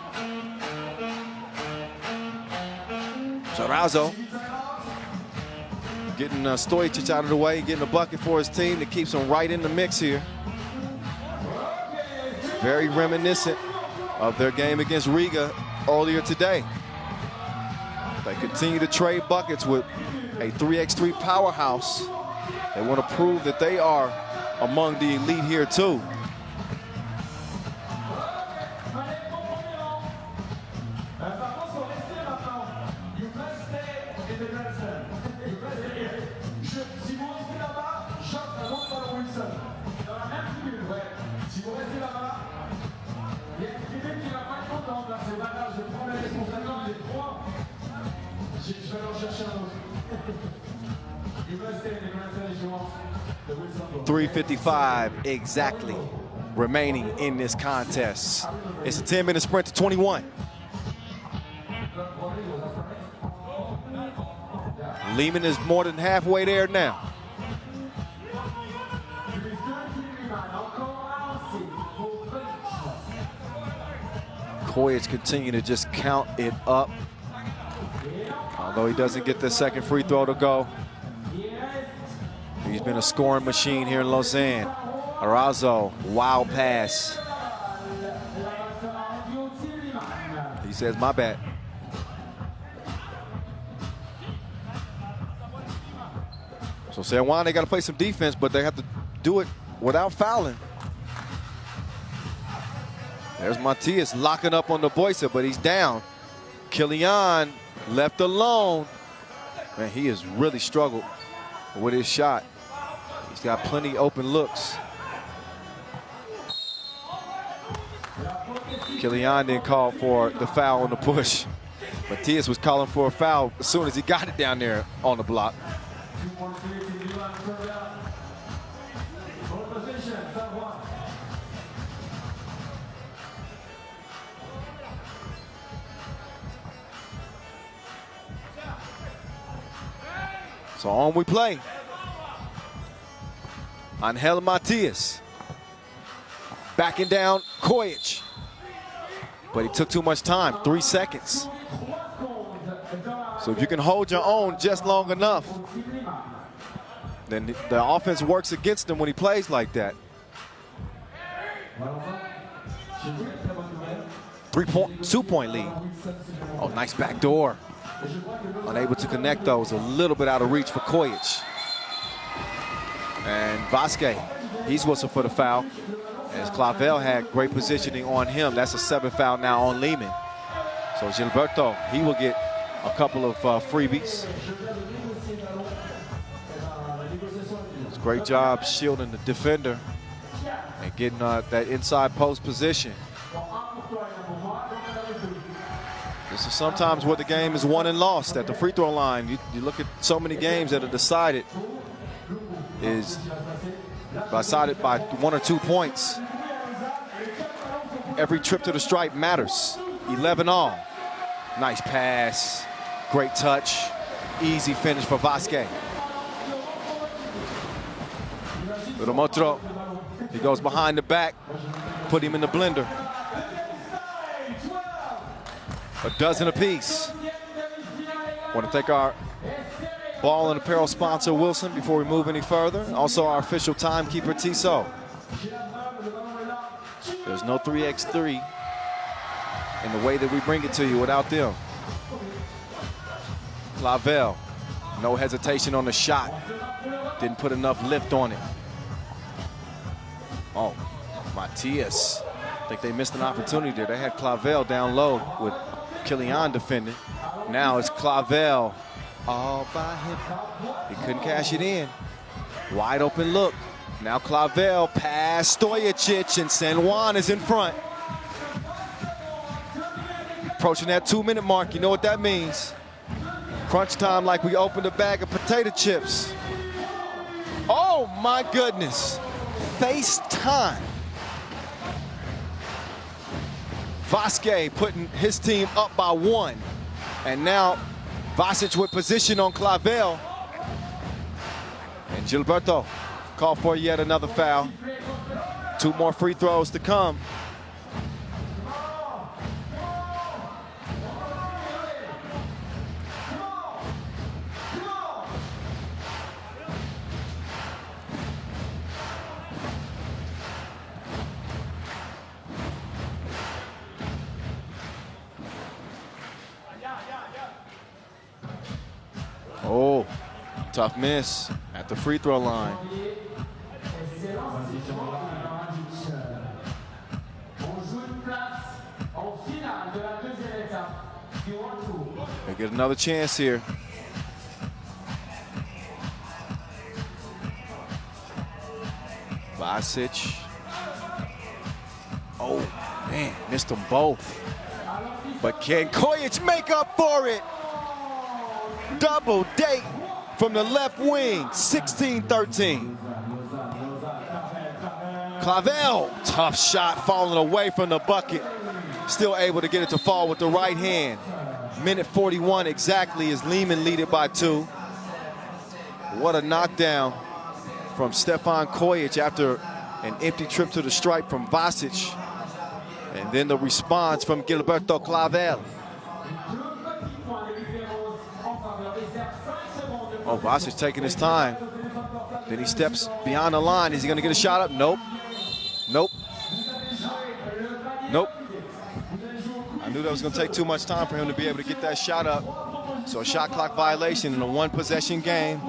Arazo getting Stojic out of the way, getting a bucket for his team that keeps him right in the mix here. Very reminiscent of their game against Riga earlier today. They continue to trade buckets with a 3x3 powerhouse. They want to prove that they are among the elite here too. .355 exactly remaining in this contest. It's a 10-minute sprint to 21. Liman is more than halfway there now. Kojic continue to just count it up. Although he doesn't get the second free throw to go. He's been a scoring machine here in Lausanne. Arazo, wild pass. He says, my bad. So San Juan, they got to play some defense, but they have to do it without fouling. There's Matias locking up on the Boysa, but he's down. Kilian left alone. Man, he has really struggled with his shot. He's got plenty open looks. Kilian didn't call for the foul on the push. Matias was calling for a foul as soon as he got it down there on the block. So on we play. Angel Matias. Backing down Kojic. But he took too much time, 3 seconds. So if you can hold your own just long enough, then the offense works against him when he plays like that. 2-point lead. Oh, nice back door. Unable to connect those, a little bit out of reach for Kojic. And Vasquez, he's whistled for the foul. As Clavel had great positioning on him. That's a 7th foul now on Liman. So Gilberto, he will get a couple of freebies. It's a great job shielding the defender and getting that inside post position. This is sometimes where the game is won and lost at the free throw line. You look at so many games that are decided by 1 or 2 points. Every trip to the stripe matters. 11 all. Nice pass, great touch, easy finish for Vasquez. Little Motro, he goes behind the back, put him in the blender. A dozen apiece. Want to thank our ball and apparel sponsor, Wilson, before we move any further. Also our official timekeeper, Tissot. There's no 3x3 in the way that we bring it to you without them. Clavel, no hesitation on the shot. Didn't put enough lift on it. Oh, Matias. I think they missed an opportunity there. They had Clavel down low with Killian defending. Now it's Clavel all by him. He couldn't cash it in. Wide open look. Now Clavel pass Stojacic, and San Juan is in front. Approaching that 2-minute mark, you know what that means. Crunch time like we opened a bag of potato chips. Oh my goodness. Face time. Vasquez putting his team up by 1. And now Vasic with position on Clavel. And Gilberto called for yet another foul. 2 more free throws to come. Oh, tough miss at the free throw line. They get another chance here. Vasic. Oh, man, missed them both. But can Kojic make up for it? Double date from the left wing, 16-13. Clavel, tough shot, falling away from the bucket. Still able to get it to fall with the right hand. Minute 41 exactly as Liman lead it by 2. What a knockdown from Stefan Kojic after an empty trip to the stripe from Vasic. And then the response from Gilberto Clavel. Oh, Vasic taking his time. Then he steps beyond the line. Is he going to get a shot up? Nope. Nope. Nope. I knew that was going to take too much time for him to be able to get that shot up. So a shot clock violation in a 1-possession game.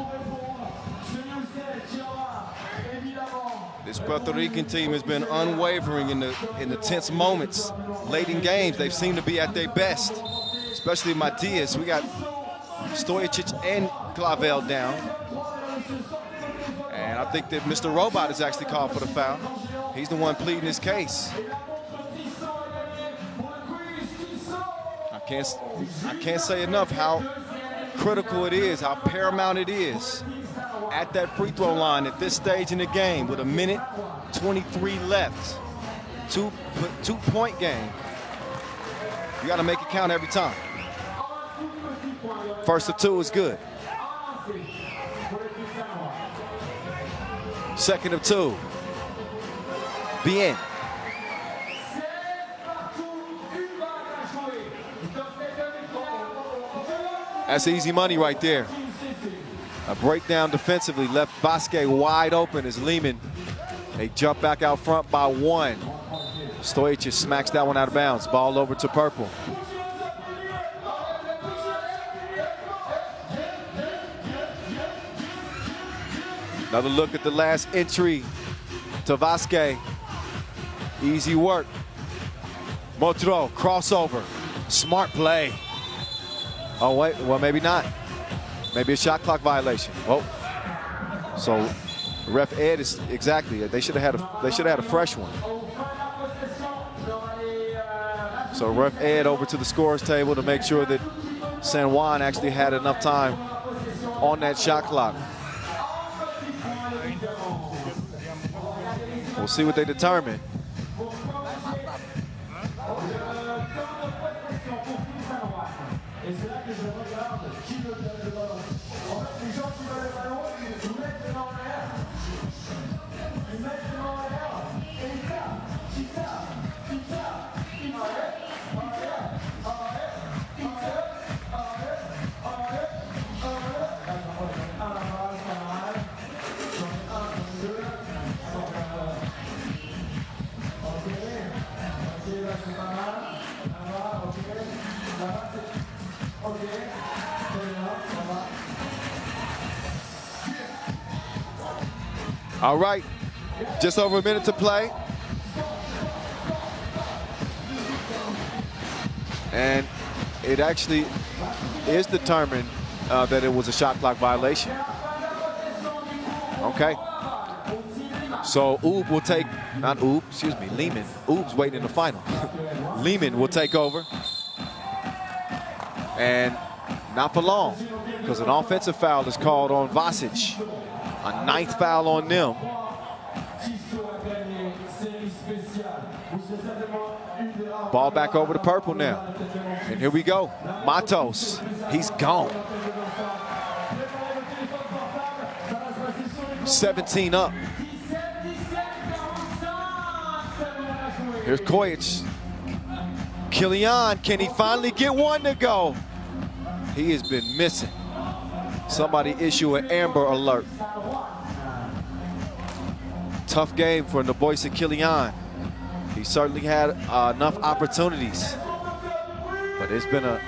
This Puerto Rican team has been unwavering in the tense moments. Late in games, they seem to be at their best, especially Matias. We got Stojacic and Clavel down. And I think that Mr. Robot is actually called for the foul. He's the one pleading his case. I can't say enough how critical it is, how paramount it is at that free throw line at this stage in the game with 1:23 left. Two-point game. You got to make it count every time. First of 2 is good. Second of 2. Bien. That's easy money right there. A breakdown defensively left Vasquez wide open as Liman. They jump back out front by 1. Stojacic smacks that one out of bounds. Ball over to purple. Another look at the last entry to Vasquez. Easy work. Motro, crossover. Smart play. Oh, wait, well, maybe not. Maybe a shot clock violation. Oh, so ref Ed is exactly it. They should have had a fresh one. So ref Ed over to the scorer's table to make sure that San Juan actually had enough time on that shot clock. We'll see what they determine. All right, just over a minute to play. And it actually is determined that it was a shot clock violation. Okay. So Oob will take, not Oob, excuse me, Liman. Oob's waiting in the final. Liman will take over. And not for long, because an offensive foul is called on Vasic. A 9th foul on them. Ball back over to purple now. And here we go. Matos, he's gone. 17 up. Here's Kojic. Kilian, can he finally get one to go? He has been missing. Somebody issue an Amber Alert. Tough game for Naboisa Kilian. He certainly had enough opportunities, but it's been a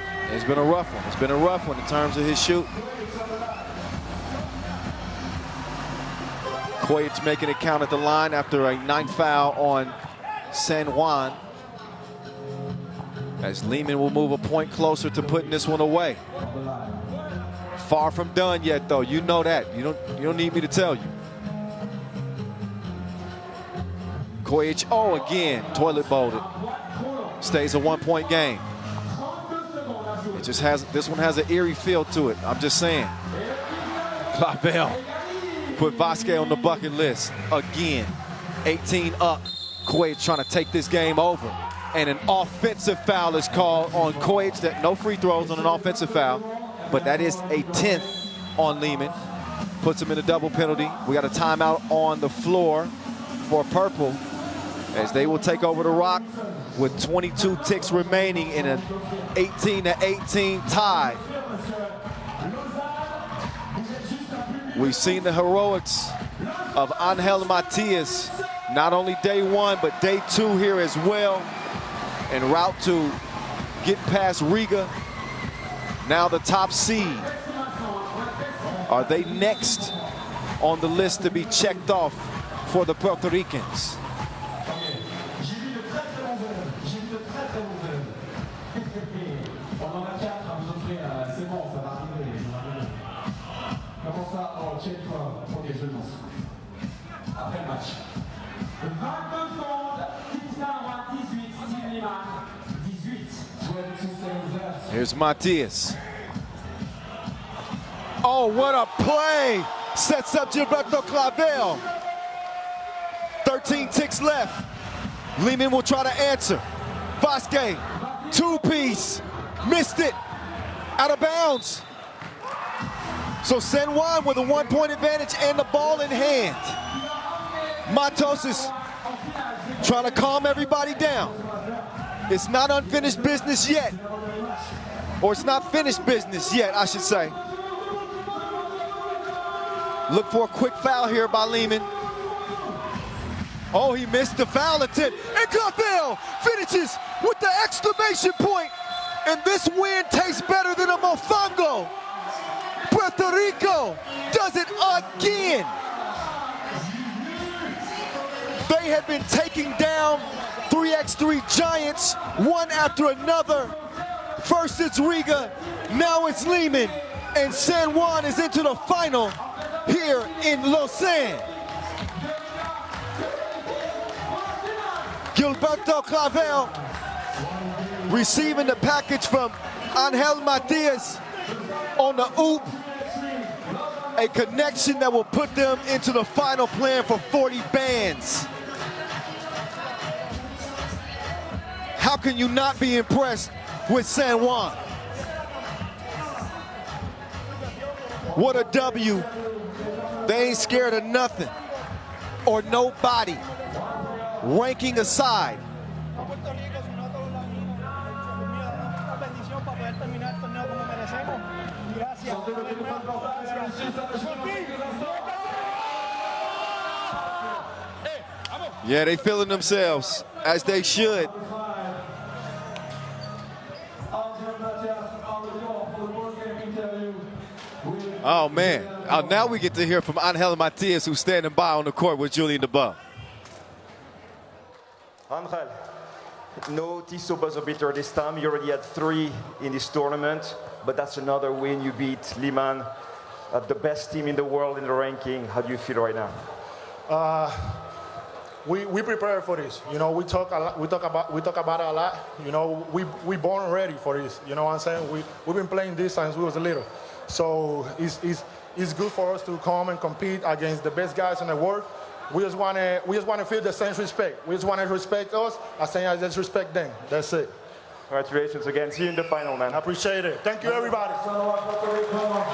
rough one. It's been a rough one in terms of his shoot. Kojic making it count at the line after a 9th foul on San Juan. As Liman will move a point closer to putting this one away. Far from done yet, though. You know that. You don't need me to tell you. Kojic, oh, again, toilet bowled it. Stays a 1-point game. It just has, this one has an eerie feel to it. I'm just saying. Clavel put Vasquez on the bucket list again. 18 up. Kojic trying to take this game over. And an offensive foul is called on Kojic. That no free throws on an offensive foul, but that is a 10th on Liman. Puts him in a double penalty. We got a timeout on the floor for purple, as they will take over the rock with 22 ticks remaining in an 18-18 tie. We've seen the heroics of Angel Matias, not only day 1, but day 2 here as well, en route to get past Riga. Now the top seed. Are they next on the list to be checked off for the Puerto Ricans? Here's Matias. Oh, what a play! Sets up Gilberto Clavel. 13 ticks left. Liman will try to answer. Vasquez, 2-piece, missed it, out of bounds. So San Juan with a 1-point advantage and the ball in hand. Matos is trying to calm everybody down. It's not unfinished business yet. Or it's not finished business yet, I should say. Look for a quick foul here by Liman. Oh, he missed the foul attempt. And Clavel finishes with the exclamation point. And this win tastes better than a mofongo. Puerto Rico does it again. They have been taking down 3x3 giants one after another. First it's Riga, now it's Liman, and San Juan is into the final here in Lausanne. Gilberto Clavel Receiving the package from Angel Matias on the oop. A connection that will put them into the final plan for 40 bands. How can you not be impressed with San Juan? What a W. They ain't scared of nothing or nobody. Ranking aside. Yeah, they feeling themselves, as they should. Oh, man. Now we get to hear from Angel Matias, who's standing by on the court with Julian DeBuff. Angel, no Tissot buzzer beater this time. You already had 3 in this tournament, but that's another win. You beat Liman, the best team in the world in the ranking. How do you feel right now? We prepare for this. You know, we talk about it a lot. You know, we born ready for this. You know what I'm saying? We've been playing this since we was little. So it's good for us to come and compete against the best guys in the world. We just want to feel the same respect. We just want to respect us. I say I just respect them. That's it. Congratulations again. See you in the final, man. I appreciate it. Thank you, everybody.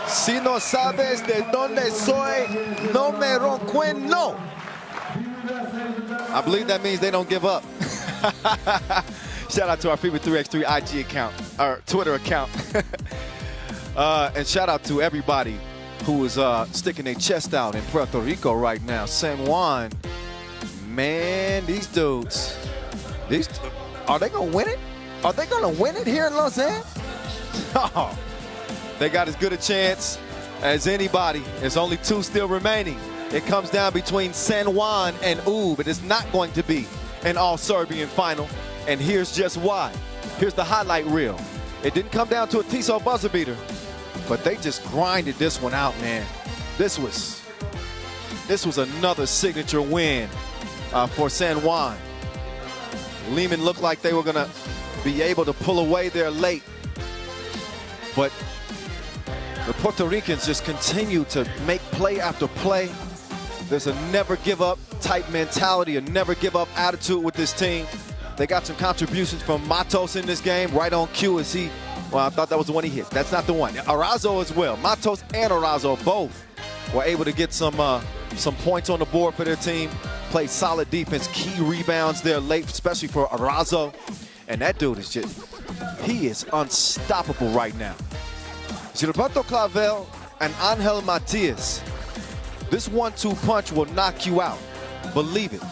Si no sabes de dónde soy, no me roncueno. I believe that means they don't give up. Shout out to our FIBA 3x3 IG account, our Twitter account. And shout out to everybody who is sticking their chest out in Puerto Rico right now. San Juan, man, these dudes, are they gonna win it? Are they gonna win it here in Lausanne? Oh, they got as good a chance as anybody. There's only 2 still remaining. It comes down between San Juan and UB. It is not going to be an all-Serbian final, and here's just why. Here's the highlight reel. It didn't come down to a Tissot buzzer beater, but they just grinded this one out, man. This was another signature win for San Juan. Liman looked like they were gonna be able to pull away there late, but the Puerto Ricans just continue to make play after play. There's a never give up type mentality, a never give up attitude with this team. They got some contributions from Matos in this game, right on cue as he, well, I thought that was the one he hit. That's not the one. Arazo as well. Matos and Arazo both were able to get some points on the board for their team. Played solid defense, key rebounds there late, especially for Arazo. And that dude is he is unstoppable right now. Gilberto Clavel and Angel Matias. This 1-2 punch will knock you out. Believe it.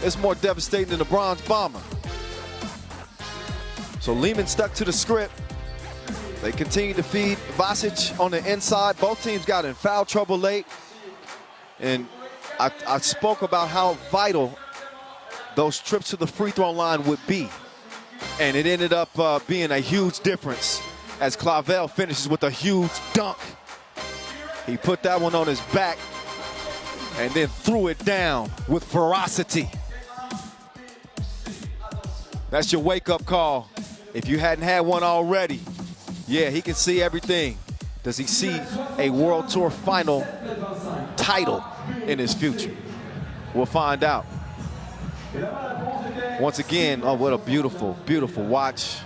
It's more devastating than the Bronze Bomber. So Liman stuck to the script. They continue to feed Vasic on the inside. Both teams got in foul trouble late. And I spoke about how vital those trips to the free throw line would be. And it ended up being a huge difference as Clavel finishes with a huge dunk. He put that one on his back and then threw it down with ferocity. That's your wake-up call. If you hadn't had one already, yeah, he can see everything. Does he see a World Tour final title in his future? We'll find out. Once again, oh, what a beautiful, beautiful watch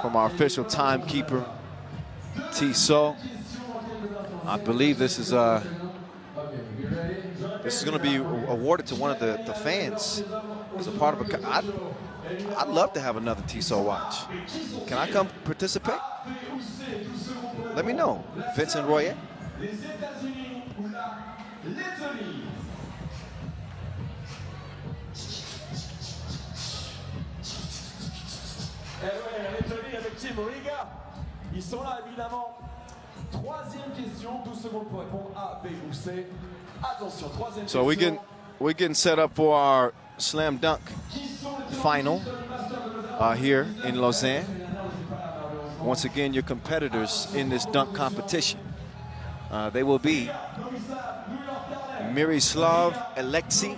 from our official timekeeper, Tissot. I believe this is going to be awarded to one of the fans as a part of a. I'd love to have another Tissot watch. Can I come participate? Let me know, Vincent Royer. Ils sont là évidemment. Troisième question, 12 secondes pour répondre A, B ou C. Attention, troisième question. So we're getting set up for our slam dunk final here in Lausanne. Once again, your competitors in this dunk competition. They will be Miroslav Alexi,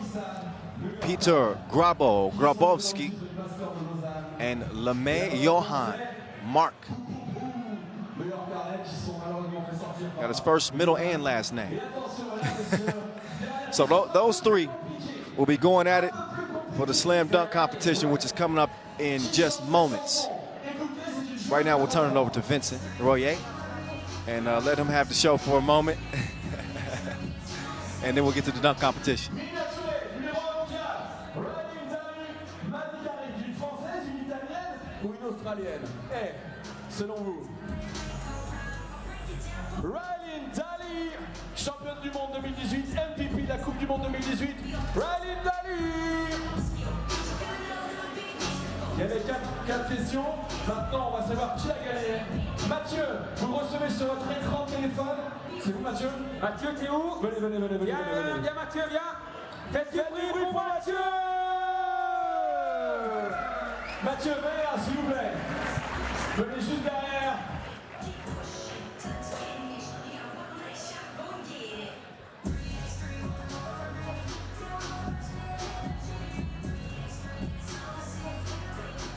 Peter Grabowski, and Liman Johan Mark. Got his first, middle, and last name. So those three will be going at it for the slam dunk competition, which is coming up in just moments. Right now, we'll turn it over to Vincent Royer and let him have the show for a moment. And then we'll get to the dunk competition. Selon vous, Ryan Daly, championne du monde 2018, MVP de la Coupe du Monde 2018, Ryan Daly. Il y avait quatre questions. Maintenant, on va savoir qui a gagné. Mathieu, vous le recevez sur votre écran de téléphone. C'est vous, Mathieu? Mathieu, t'es où? Venez. Viens, Mathieu, viens. Faites du bruit pour Mathieu. Mathieu, venez là, s'il vous plaît. Venez juste derrière.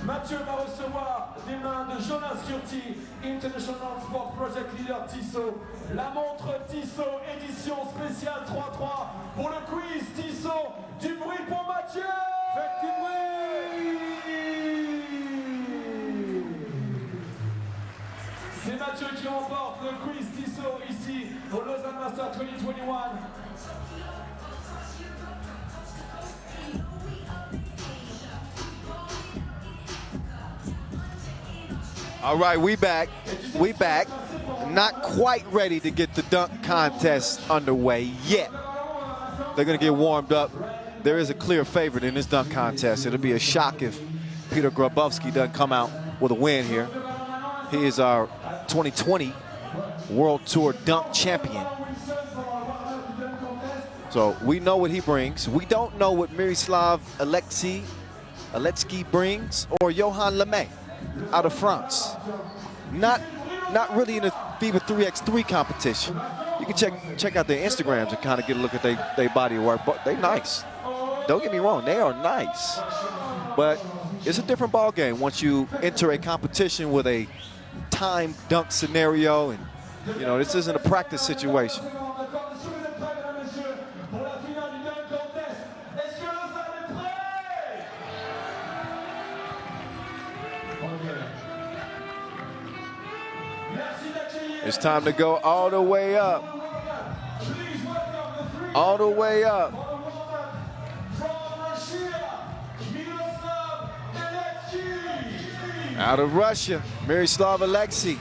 Mathieu va recevoir des mains de Jonas Curti, International Sport Project Leader Tissot, la montre Tissot édition spéciale 3-3 pour le quiz Tissot. Du bruit pour Mathieu. Faites du bruit. C'est Mathieu qui remporte le quiz Tissot ici au Lausanne Master 2021. All right, we back. Not quite ready to get the dunk contest underway yet. They're gonna get warmed up. There is a clear favorite in this dunk contest. It'll be a shock if Peter Grabowski doesn't come out with a win here. He is our 2020 World Tour dunk champion. So we know what he brings. We don't know what Miroslav Alexi brings, or Johan Liman out of France. Not really in the FIBA 3x3 competition. You can check out their Instagrams and kind of get a look at their body of work, but they nice. Don't get me wrong, they are nice. But it's a different ball game once you enter a competition with a time dunk scenario, and you know, this isn't a practice situation. It's time to go all the way up. All the way up. Out of Russia, Miroslav Alexi.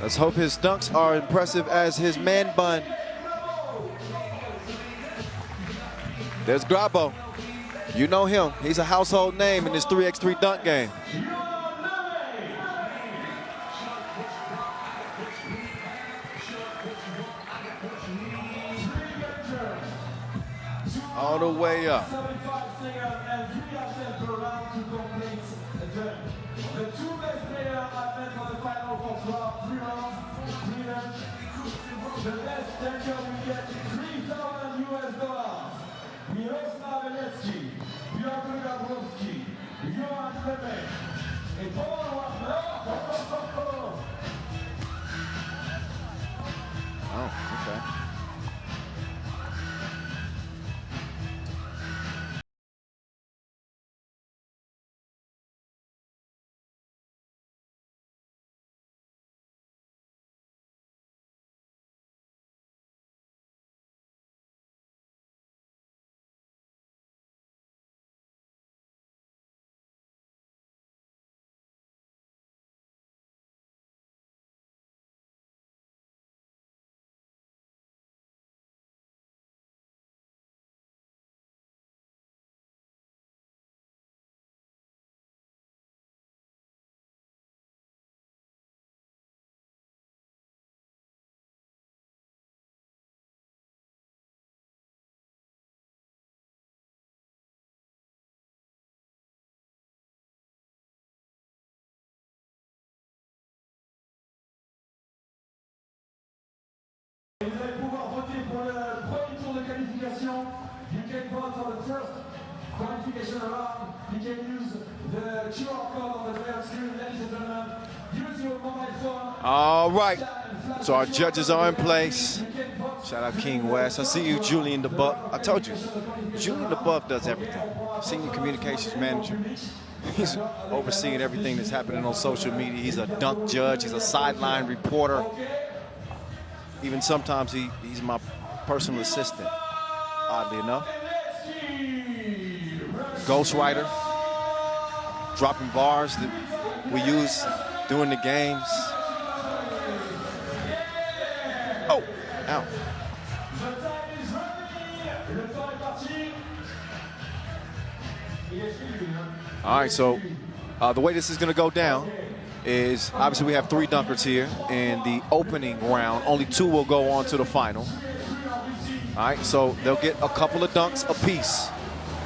Let's hope his dunks are impressive as his man bun. There's Grabo. You know him. He's a household name in this 3x3 dunk game. All the way up. The two best players are met for the final for 3 rounds. The best dunker will get $3,000 US. Miroslav Alexi, Piotr Grabowski, Johan Liman, and Paul. Oh, okay. Vous allez pouvoir voter pour le premier tour de qualification. You can vote for the first qualification round. You can use All right, so our judges are in place. Shout out King West. I see you, Julian DeBuff. I told you, Julian DeBuff does everything. Senior communications manager. He's overseeing everything that's happening on social media. He's a dunk judge. He's a sideline reporter. Even sometimes he's my personal assistant, oddly enough. Ghostwriter, dropping bars that we use during the games. Oh, ow. All right, so the way this is going to go down is obviously we have 3 dunkers here in the opening round. Only 2 will go on to the final. All right, so they'll get a couple of dunks apiece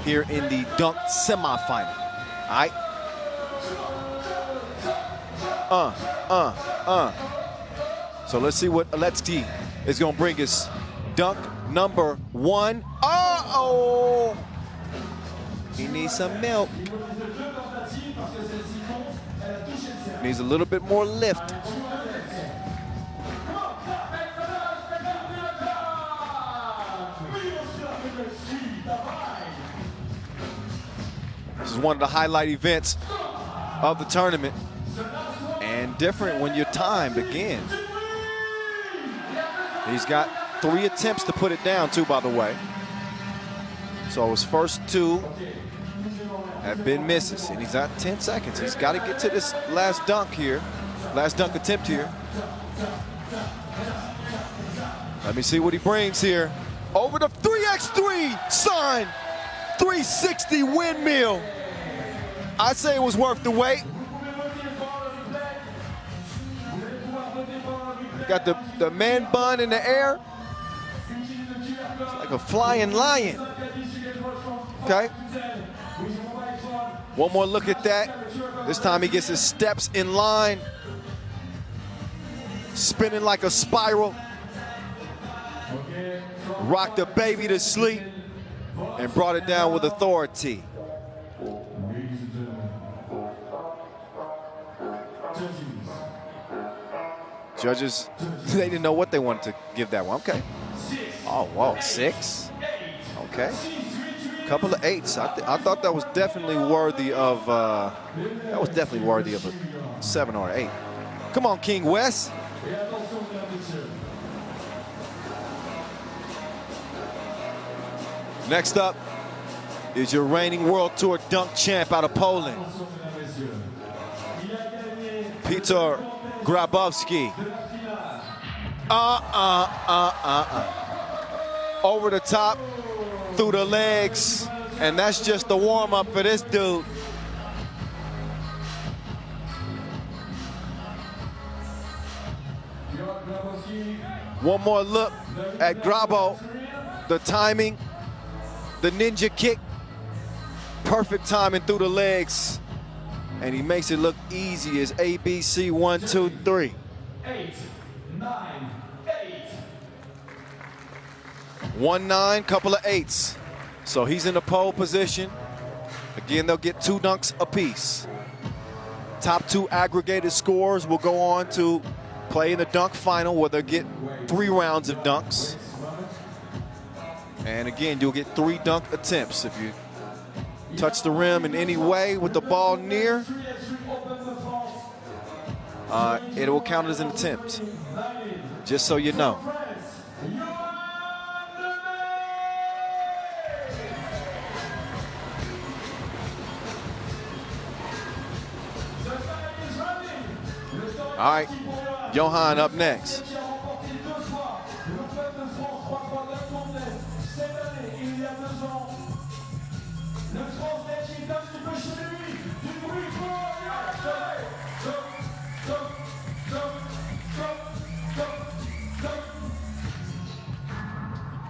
here in the dunk semifinal. All right. So let's see what Aletsky is going to bring us. Dunk number 1. Uh-oh! He needs some milk. Needs a little bit more lift. This is one of the highlight events of the tournament, and different when you're timed again. He's got 3 attempts to put it down too, by the way. So his first 2 have been misses, and he's at 10 seconds. He's got to get to this last dunk here, last dunk attempt here. Let me see what he brings here. Over the 3x3 sign, 360 windmill. I say it was worth the wait. Got the man bun in the air. It's like a flying lion. Okay. One more look at that. This time he gets his steps in line. Spinning like a spiral. Rocked the baby to sleep and brought it down with authority. Judges, they didn't know what they wanted to give that one. Okay. Oh, wow, 6. Okay. Couple of 8s. I thought that was definitely worthy of a 7 or 8. Come on, King West. Next up is your reigning World Tour dunk champ out of Poland, Peter Grabowski. Over the top, through the legs, and that's just the warm-up for this dude. One more look at Grabo. The timing, the ninja kick, perfect timing through the legs, and he makes it look easy as ABC 1, 2, 3. 8, 9, 8. 1-9, couple of 8s. So he's in the pole position. Again, they'll get 2 dunks apiece. Top 2 aggregated scores will go on to play in the dunk final, where they'll get 3 rounds of dunks. And again, you'll get 3 dunk attempts. If you touch the rim in any way with the ball near, it will count as an attempt, just so you know. All right, Johan up next.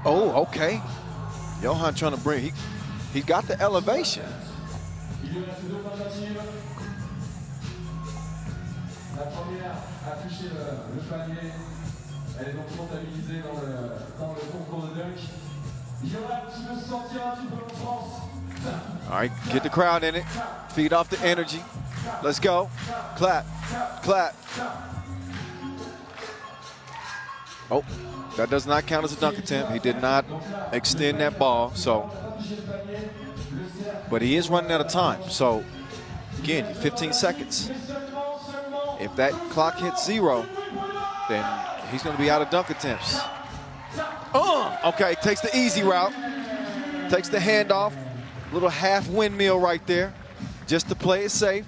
Oh, okay. Johan trying to bring, he got the elevation. La première a touché le panier. Elle est donc comptabilisée dans le concours de dunk. Johan qui veut sortir un petit peu en France. All right, get the crowd in it. Feed off the energy. Let's go. Clap, clap. Oh, that does not count as a dunk attempt. He did not extend that ball, so. But he is running out of time, so again, 15 seconds. If that clock hits 0, then he's going to be out of dunk attempts. Okay, takes the easy route. Takes the handoff. Little half windmill right there, just to play it safe.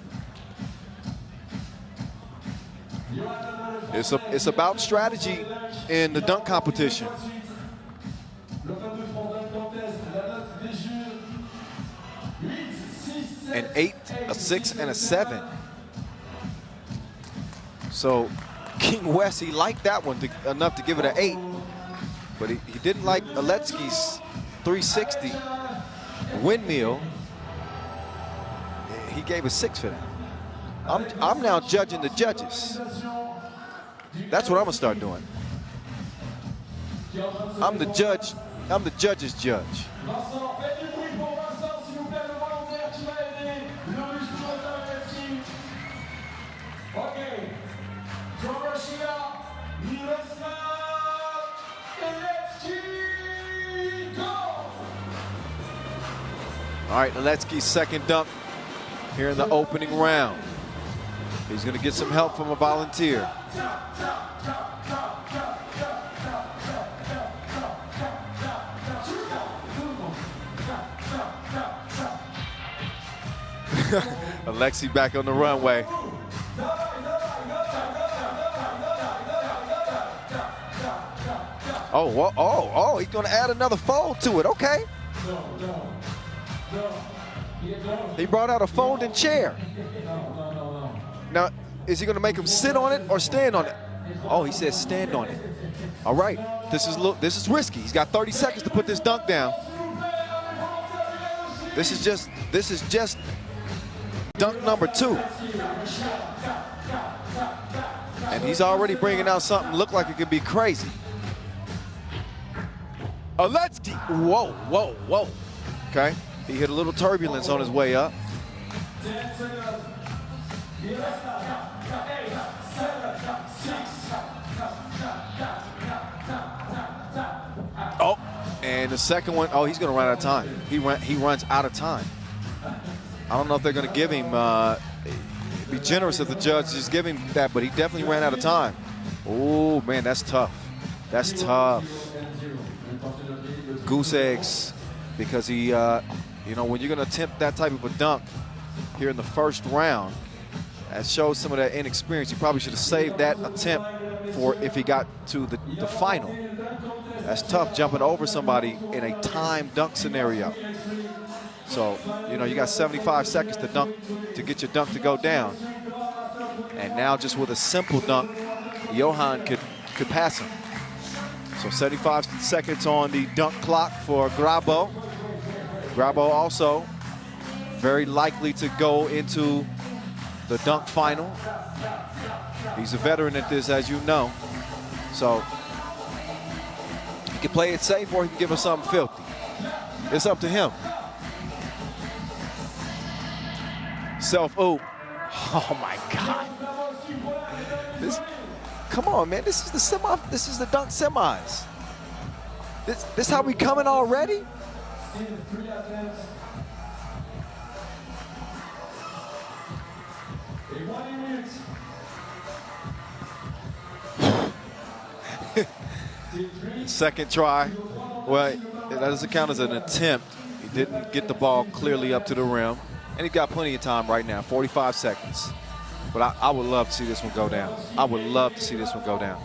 It's about strategy in the dunk competition. An 8, a 6, and a 7. So King West, he liked that one enough to give it an 8, but he didn't like Aletsky's 360 windmill. He gave a 6 for that. I'm now judging the judges. That's what I'm gonna start doing. I'm the judge. I'm the judge's judge. All right, Aletsky's second dunk here in the opening round. He's going to get some help from a volunteer. Alexi back on the runway. Oh, he's going to add another fold to it. Okay. He brought out a folding chair. Now, is he going to make him sit on it or stand on it? Oh, he says stand on it. All right, this is risky. He's got 30 seconds to put this dunk down. This is just dunk number 2. And he's already bringing out something look like it could be crazy. Aletsky, whoa. Okay, he hit a little turbulence on his way up. Oh, and the second one, oh, he's going to run out of time. He runs out of time. I don't know if they're going to give him, it'd be generous if the judge just give him that, but he definitely ran out of time. Oh, man, that's tough. That's tough. Goose eggs, because he, you know, when you're going to attempt that type of a dunk here in the first round, that shows some of that inexperience. He probably should have saved that attempt for if he got to the final. That's tough, jumping over somebody in a timed dunk scenario. So, you know, you got 75 seconds to dunk, to get your dunk to go down. And now just with a simple dunk, Johan could pass him. So 75 seconds on the dunk clock for Grabo. Grabo also very likely to go into the dunk final. He's a veteran at this, as you know. So he can play it safe or he can give us something filthy. It's up to him. Self-oop. Oh my God. Come on, man. This is the semi. This is the dunk semis. This how we coming already? Second try. Well, that doesn't count as an attempt. He didn't get the ball clearly up to the rim. And he got plenty of time right now, 45 seconds. But I would love to see this one go down. I would love to see this one go down.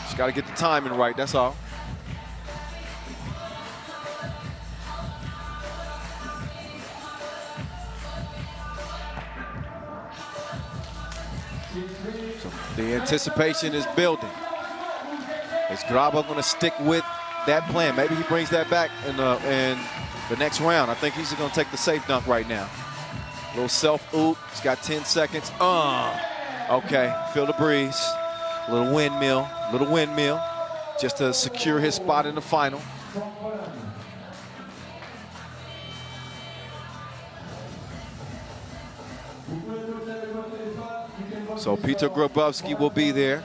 Just got to get the timing right, that's all. So the anticipation is building. Is Grabo going to stick with that plan? Maybe he brings that back in the next round. I think he's going to take the safe dunk right now. Little self-oop. He's got 10 seconds. Okay, feel the breeze. Little windmill, just to secure his spot in the final. So Peter Grabowski will be there.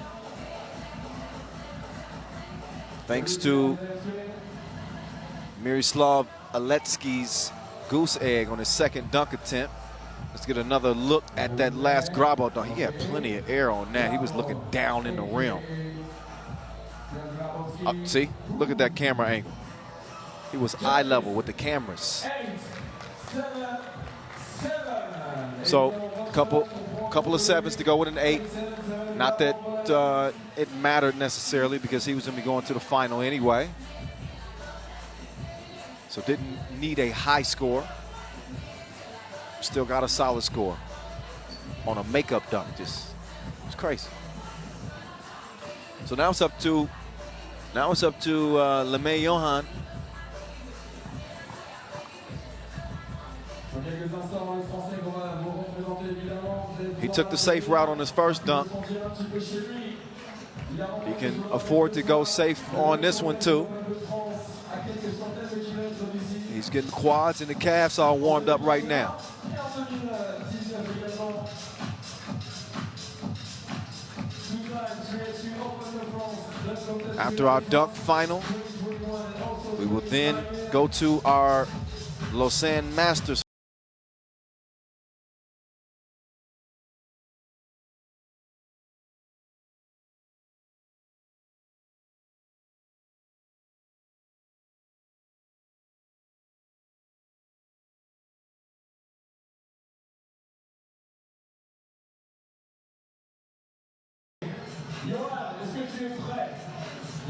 Thanks to Miroslav Aletsky's goose egg on his second dunk attempt. Let's get another look at that last Grabo dunk. He had plenty of air on that. He was looking down in the rim. See, look at that camera angle. He was eye level with the cameras. So, couple of sevens to go with an 8. Not that it mattered necessarily because he was going to be going to the final anyway. So didn't need a high score. Still got a solid score on a makeup dunk. It's crazy. So now it's up to Liman Johan. He took the safe route on his first dunk. He can afford to go safe on this one too. He's getting the quads and the calves all warmed up right now. After our dunk final, we will then go to our Lausanne Masters. Johan, est-ce que tu es prêt?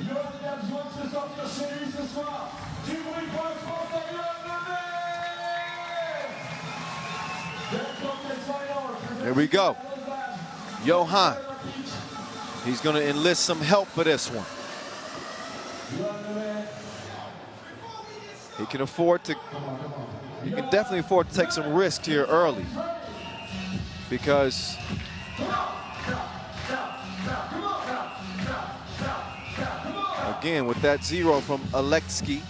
Johan, il a besoin de se sortir chez lui ce soir. Du bruit pour la France, Here we go. Johan. He's going to enlist some help for this one. He can afford to, he can definitely afford to take some risk here early because again, with that 0 from Aletsky,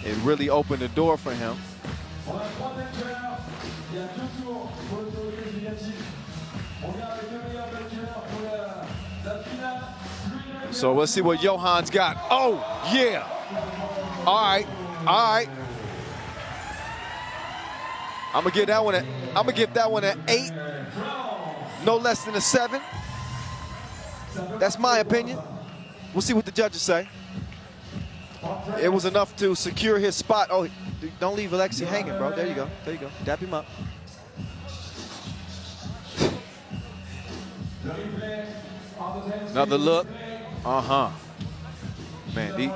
it really opened the door for him. So let's see what Johan's got. Oh, yeah. All right, all right. I'm gonna give that one an 8. No less than a 7. That's my opinion. We'll see what the judges say. It was enough to secure his spot. Oh, don't leave Alexi hanging, bro. There you go. There you go. Dap him up. Another look. Uh-huh. Man,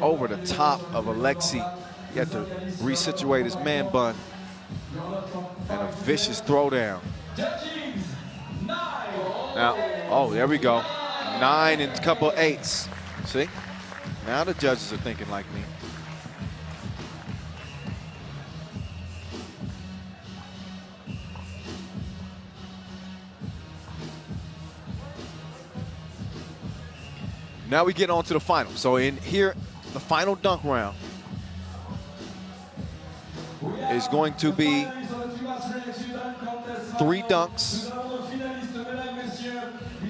over the top of Alexi. He had to resituate his man bun. And a vicious throwdown. Now, oh, there we go. 9 and a couple 8s. See? Now the judges are thinking like me. Now we get on to the final. So in here, the final dunk round is going to be 3 dunks.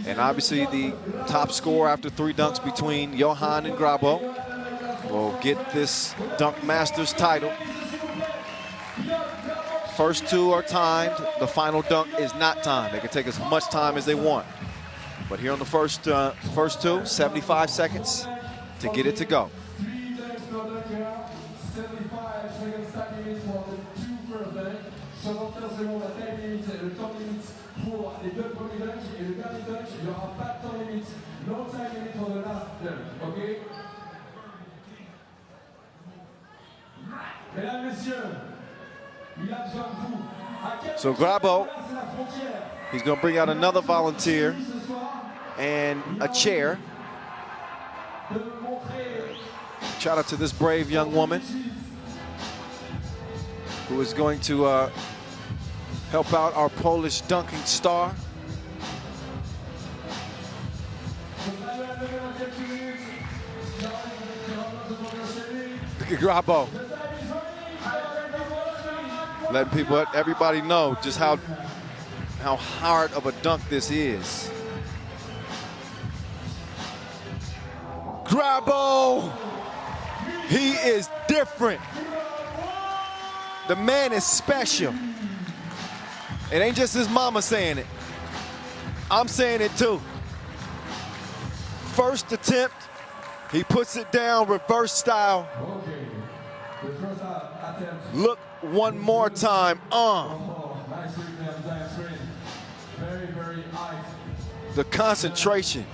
And obviously the top score after 3 dunks between Johan and Grabo will get this Dunk Masters title. First 2 are timed. The final dunk is not timed. They can take as much time as they want. But here on the first 2, 75 seconds to get it to go. So Grabo, he's going to bring out another volunteer and a chair. Shout out to this brave young woman who is going to help out our Polish dunking star. Look at Grabo. Letting everybody know just how how hard of a dunk this is. Grabo, he is different. The man is special. It ain't just his mama saying it. I'm saying it too. First attempt, he puts it down, reverse style. Look one more time. The concentration.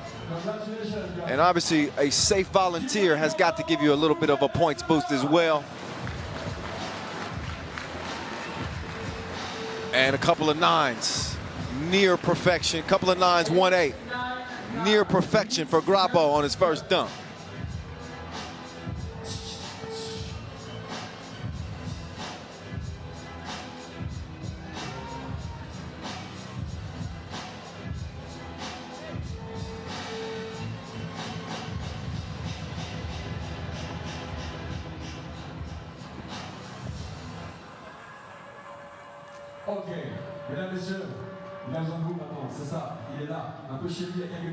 And obviously a safe volunteer has got to give you a little bit of a points boost as well. And a couple of nines, near perfection. Couple of nines, 1-8. Near perfection for Grabo on his first dunk.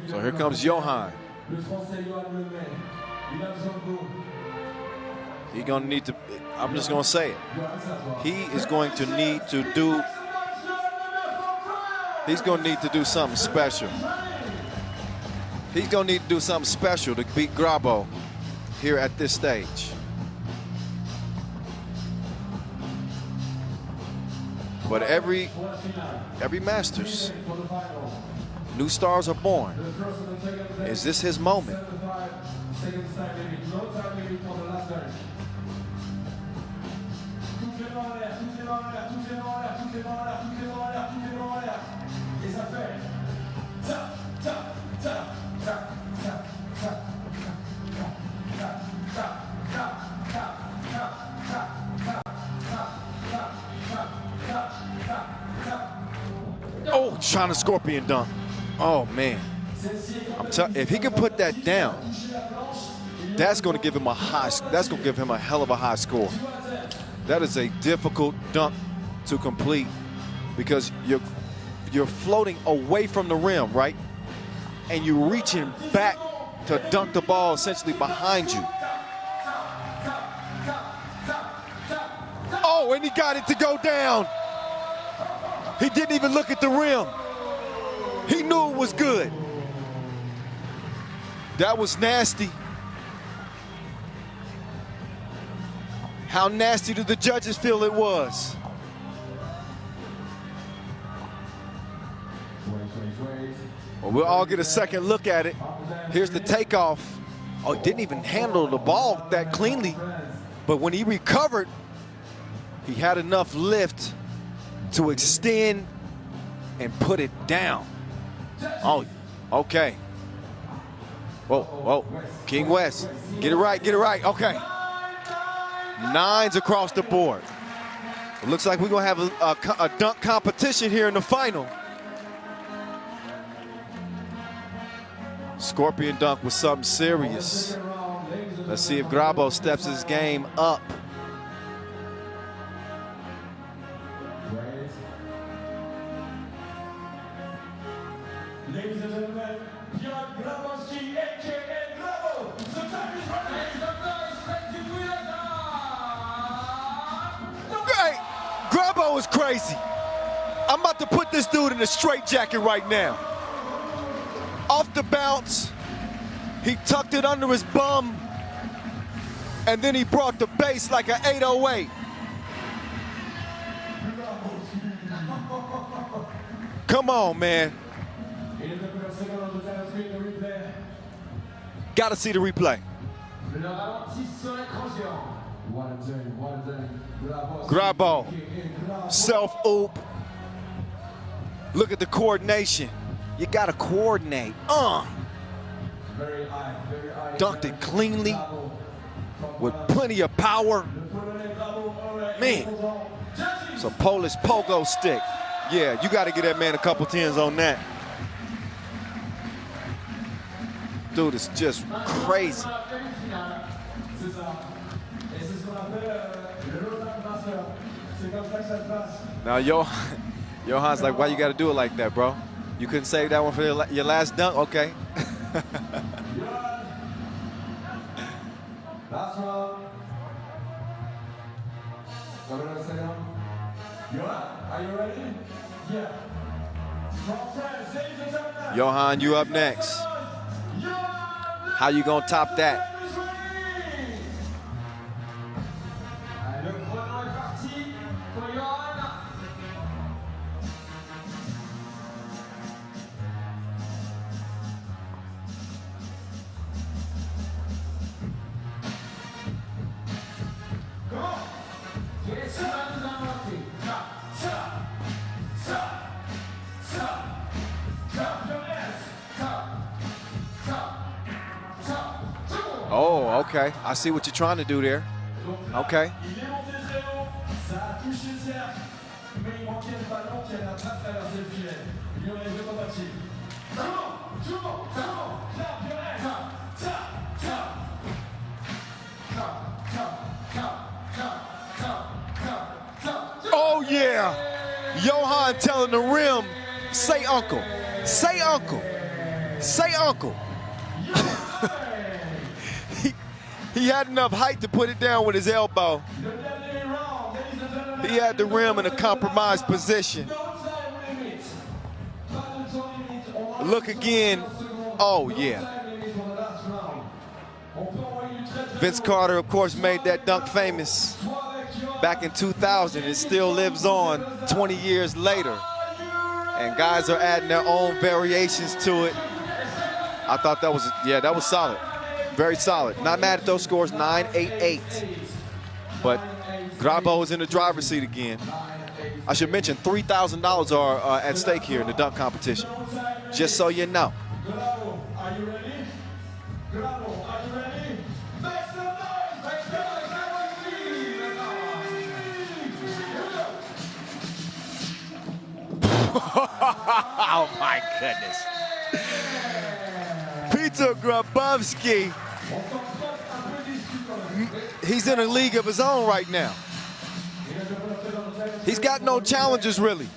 So here comes Johan. He's gonna need to, I'm just gonna say it. He is going to need to do, he's gonna need to do something special. He's gonna need to do something special to beat Grabo here at this stage. But every Masters, new stars are born. Is this his moment? Oh, trying to scorpion dunk. Oh man, if he can put that down, that's going to give him a high. That's going to give him a hell of a high score. That is a difficult dunk to complete because you're floating away from the rim, right? And you're reaching back to dunk the ball essentially behind you. Oh, and he got it to go down. He didn't even look at the rim. He knew it was good. That was nasty. How nasty do the judges feel it was? Well, we'll all get a second look at it. Here's the takeoff. Oh, he didn't even handle the ball that cleanly. But when he recovered, he had enough lift to extend and put it down. Oh, okay. Whoa, whoa, King West, get it right, okay. Nines across the board. It looks like we're gonna have a dunk competition here in the final. Scorpion dunk was something serious. Let's see if Grabo steps his game up. Ladies and gentlemen, Pierre Grabowski, a.k.a. Grabo. The time is running. Hey, Grabo is crazy. I'm about to put this dude in a straitjacket right now. Off the bounce, he tucked it under his bum, and then he brought the bass like an 808. Come on, man. Gotta see the replay. Grabo, self-oop. Look at the coordination. You gotta coordinate. Dunked it cleanly with plenty of power. Man, it's a Polish pogo stick. Yeah, you gotta get that man a couple tens on that. Dude is just crazy. Now, Johan's like, why you got to do it like that, bro? You couldn't save that one for your last dunk? Okay. Last round. Are you ready? Yeah. From France, ladies and gentlemen. Johan, you up next. How you gonna top that? Le chrono est parti pour Johan. Comment? Qu'est-ce qu'il va nous inventer? Oh, okay. I see what you're trying to do there. Okay. Il est monté très haut, ça a touché le cercle, mais il manquait le ballon qui n'a pas traversé le filet. Il aurait été compatible. Tout le monde, clap your hands. Oh, yeah. Johan telling the rim, say uncle, say uncle, say uncle. He had enough height to put it down with his elbow. He had the rim in a compromised position. Look again. Oh, yeah. Vince Carter, of course, made that dunk famous back in 2000. It still lives on 20 years later. And guys are adding their own variations to it. I thought that was, yeah, that was solid. Very solid. Not mad at those scores, 9-8-8. But Grabo is in the driver's seat again. I should mention $3,000 are at stake here in the dunk competition. Just so you know. Grabo, are you ready? Grabo, are you ready? Make some noise! Let's go! Oh my goodness. Peter Grabowski. He's in a league of his own right now. He's got no challengers really.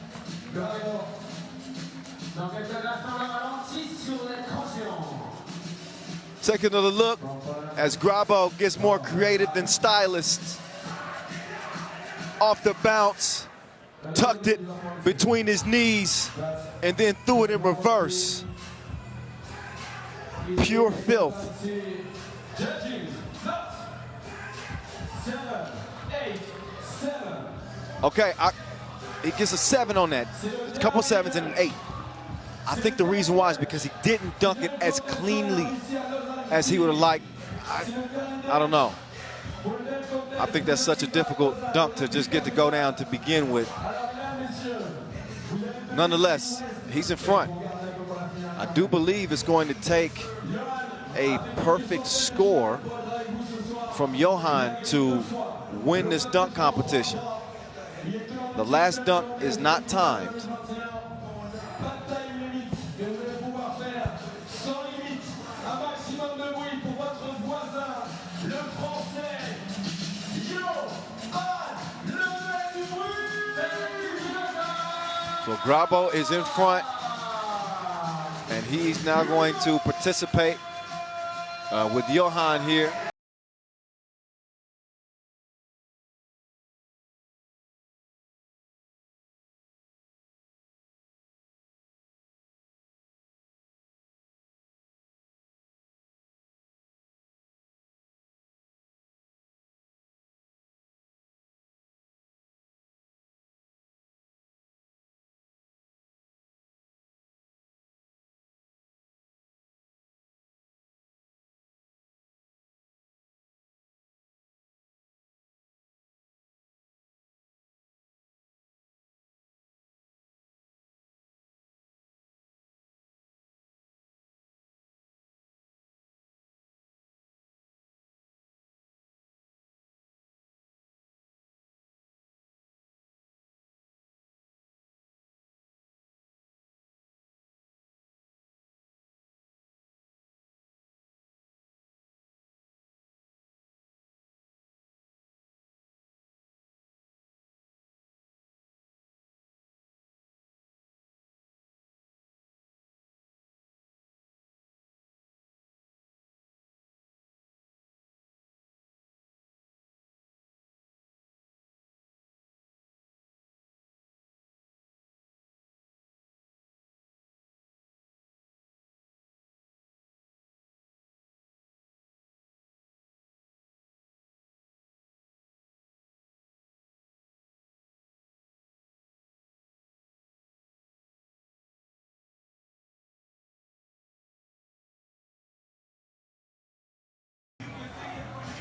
Take another look as Grabo gets more creative than stylists. Off the bounce, tucked it between his knees, and then threw it in reverse. Pure filth. Okay, he gets a 7 on that. A couple 7s and an 8. I think the reason why is because he didn't dunk it as cleanly as he would have liked. I don't know. I think that's such a difficult dunk to just get to go down to begin with. Nonetheless, he's in front. I do believe it's going to take a perfect score from Johan to win this dunk competition. The last dunk is not timed. So Grabo is in front, and he's now going to participate with Johan here.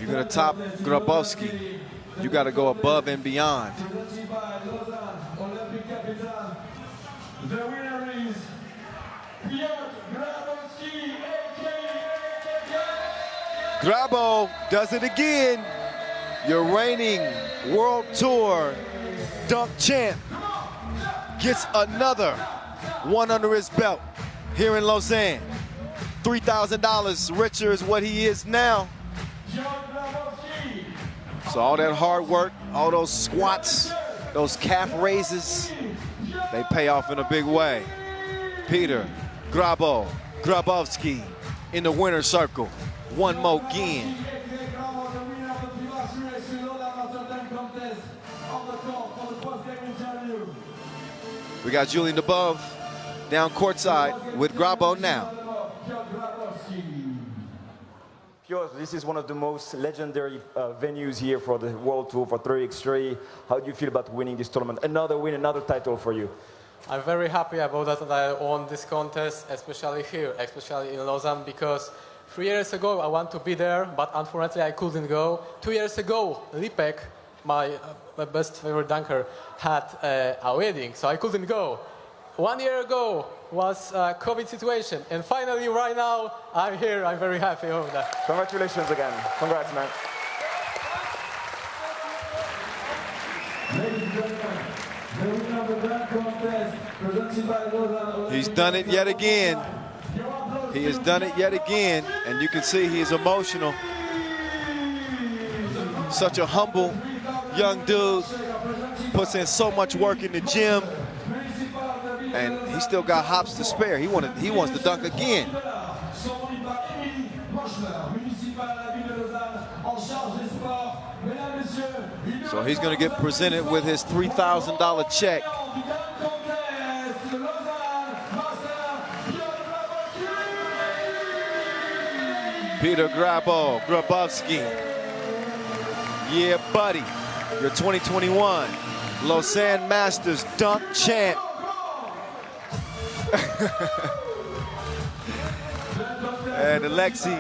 If you're going to top Grabowski, you got to go above and beyond. The winner is Grabo does it again. Your reigning World Tour dunk champ gets another one under his belt here in Lausanne. $3,000 richer is what he is now. So all that hard work, all those squats, those calf raises, they pay off in a big way. Peter Grabowski in the winner's circle. One more again. We got Julian above down courtside with Grabo now. Piotr, this is one of the most legendary venues here for the World Tour, for 3x3. How do you feel about winning this tournament? Another win, another title for you. I'm very happy about that I won this contest, especially here, especially in Lausanne, because 3 years ago I want to be there, but unfortunately I couldn't go. 2 years ago, Lipek, my best favorite dunker, had a wedding, so I couldn't go. 1 year ago was a COVID situation, and finally right now I'm here. I'm very happy over that. Congratulations again. Congrats, man. Ladies and gentlemen, the winner of the dunk contest presented by Lausanne. He's done it yet again. He has done it yet again, and you can see he is emotional. Such a humble young dude, puts in so much work in the gym, and he still got hops to spare. He wants to dunk again. So he's going to get presented with his $3,000 check. Peter Grabowski. Yeah, buddy. Your 2021 Lausanne Masters dunk champ. And Alexi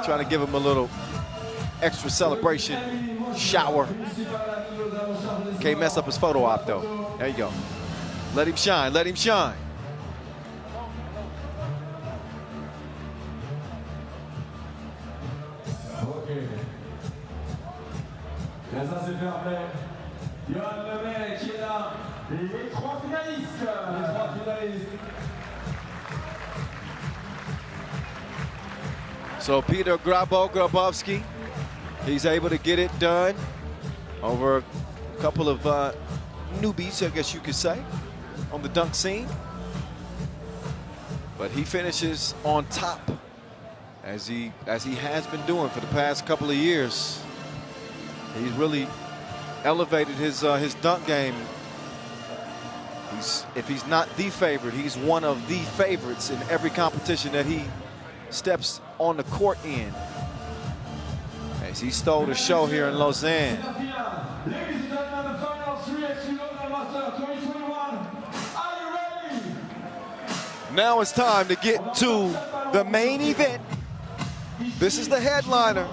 trying to give him a little extra celebration shower. Can't mess up his photo op though. There you go. Let him shine, let him shine. Et ça c'est fair play. Johan Lemay qui est là. Les trois finalistes. Les trois finalistes. So Peter Grabowski, he's able to get it done over a couple of newbies, I guess you could say, on the dunk scene. But he finishes on top, as he has been doing for the past couple of years. He's really elevated his dunk game. If he's not the favorite, he's one of the favorites in every competition that he steps on the court in. As he stole the show here in Lausanne. Ladies and gentlemen, the final 3x3 Lausanne Master 2021. Are you ready? Now it's time to get to the main event. This is the headliner.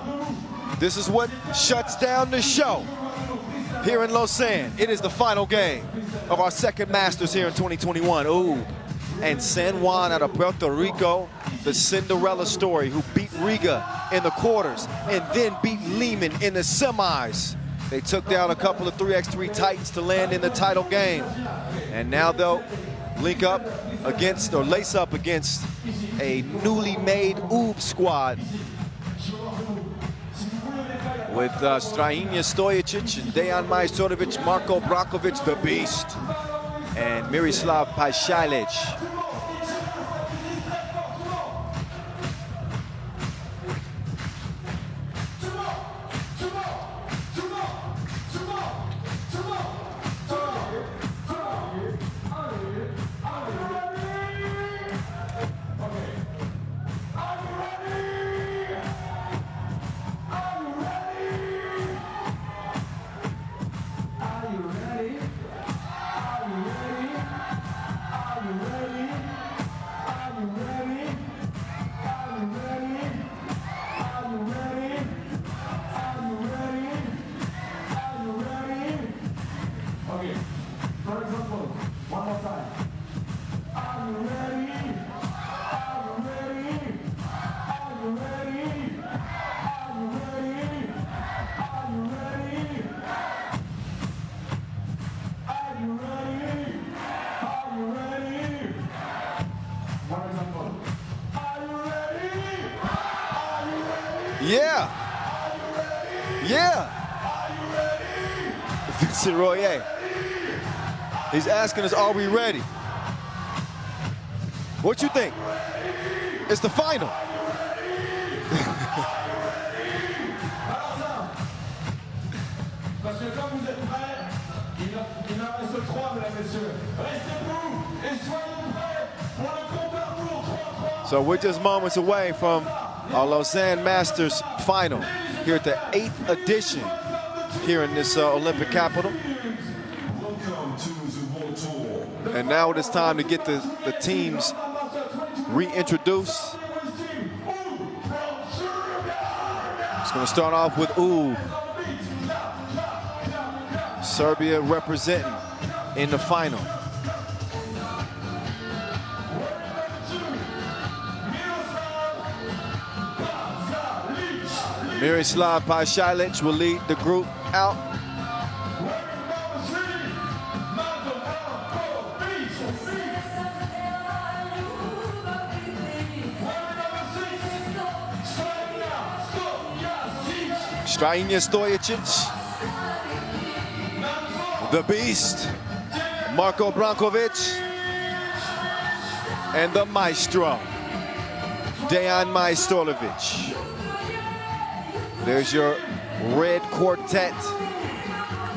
This is what shuts down the show here in Lausanne. It is the final game of our second Masters here in 2021. Ooh, and San Juan out of Puerto Rico, the Cinderella story, who beat Riga in the quarters and then beat Liman in the semis. They took down a couple of 3x3 Titans to land in the title game. And now they'll link up against, or lace up against, a newly made UB squad with Strajinja Stojicic and Dejan Majstorovic, Marko Brakovic, the Beast, and Miroslav Pajšajlić. Are you ready? Okay. For example, one more time. Are you ready? Are you ready? Are you ready? Are you ready? Are you ready? Are you ready? Are you ready? One example. Are you ready? Are you ready? Yeah. Are you ready? Yeah. Are you ready? Vincent Royer. He's asking us, are we ready? What you think? It's the final. Parce que quand vous êtes prêts, il en reste 3, mesdames et messieurs. Restez debout et soyez prêts pour le compte à rebours 3-3. So we're just moments away from our Lausanne Masters final here at the 8th edition here in this Olympic capital. And now it is time to get the teams reintroduced. It's going to start off with Serbia representing in the final. Miroslav Pasalic will lead the group out. Strajnja Stojicic, the Beast, Marko Brankovic, and the Maestro, Dejan Majstorovic. There's your red quartet,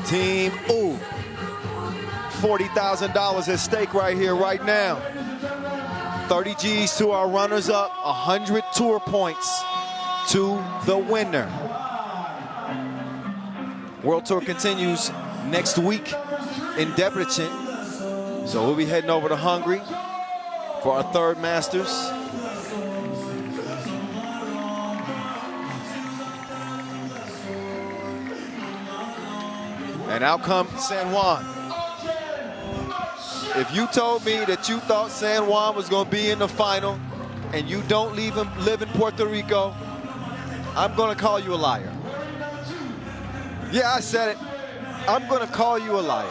Team U. $40,000 at stake right here, right now. 30 G's to our runners-up, 100 tour points to the winner. World Tour continues next week in Debrecen. So we'll be heading over to Hungary for our 3rd Masters. And out comes San Juan. If you told me that you thought San Juan was going to be in the final and you don't live in Puerto Rico, I'm going to call you a liar. Yeah, I said it. I'm going to call you a liar.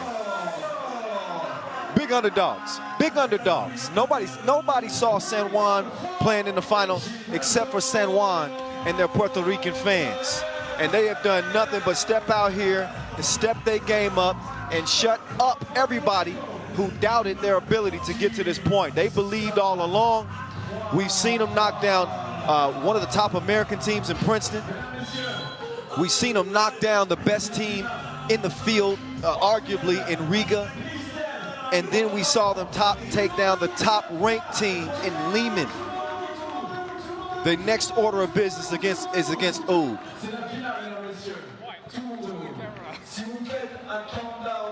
Big underdogs. Big underdogs. Nobody saw San Juan playing in the final except for San Juan and their Puerto Rican fans. And they have done nothing but step out here and step their game up and shut up everybody who doubted their ability to get to this point. They believed all along. We've seen them knock down one of the top American teams in Princeton. We've seen them knock down the best team in the field, arguably in Riga. And then we saw them take down the top-ranked team in Liman. The next order of business is against Vaud.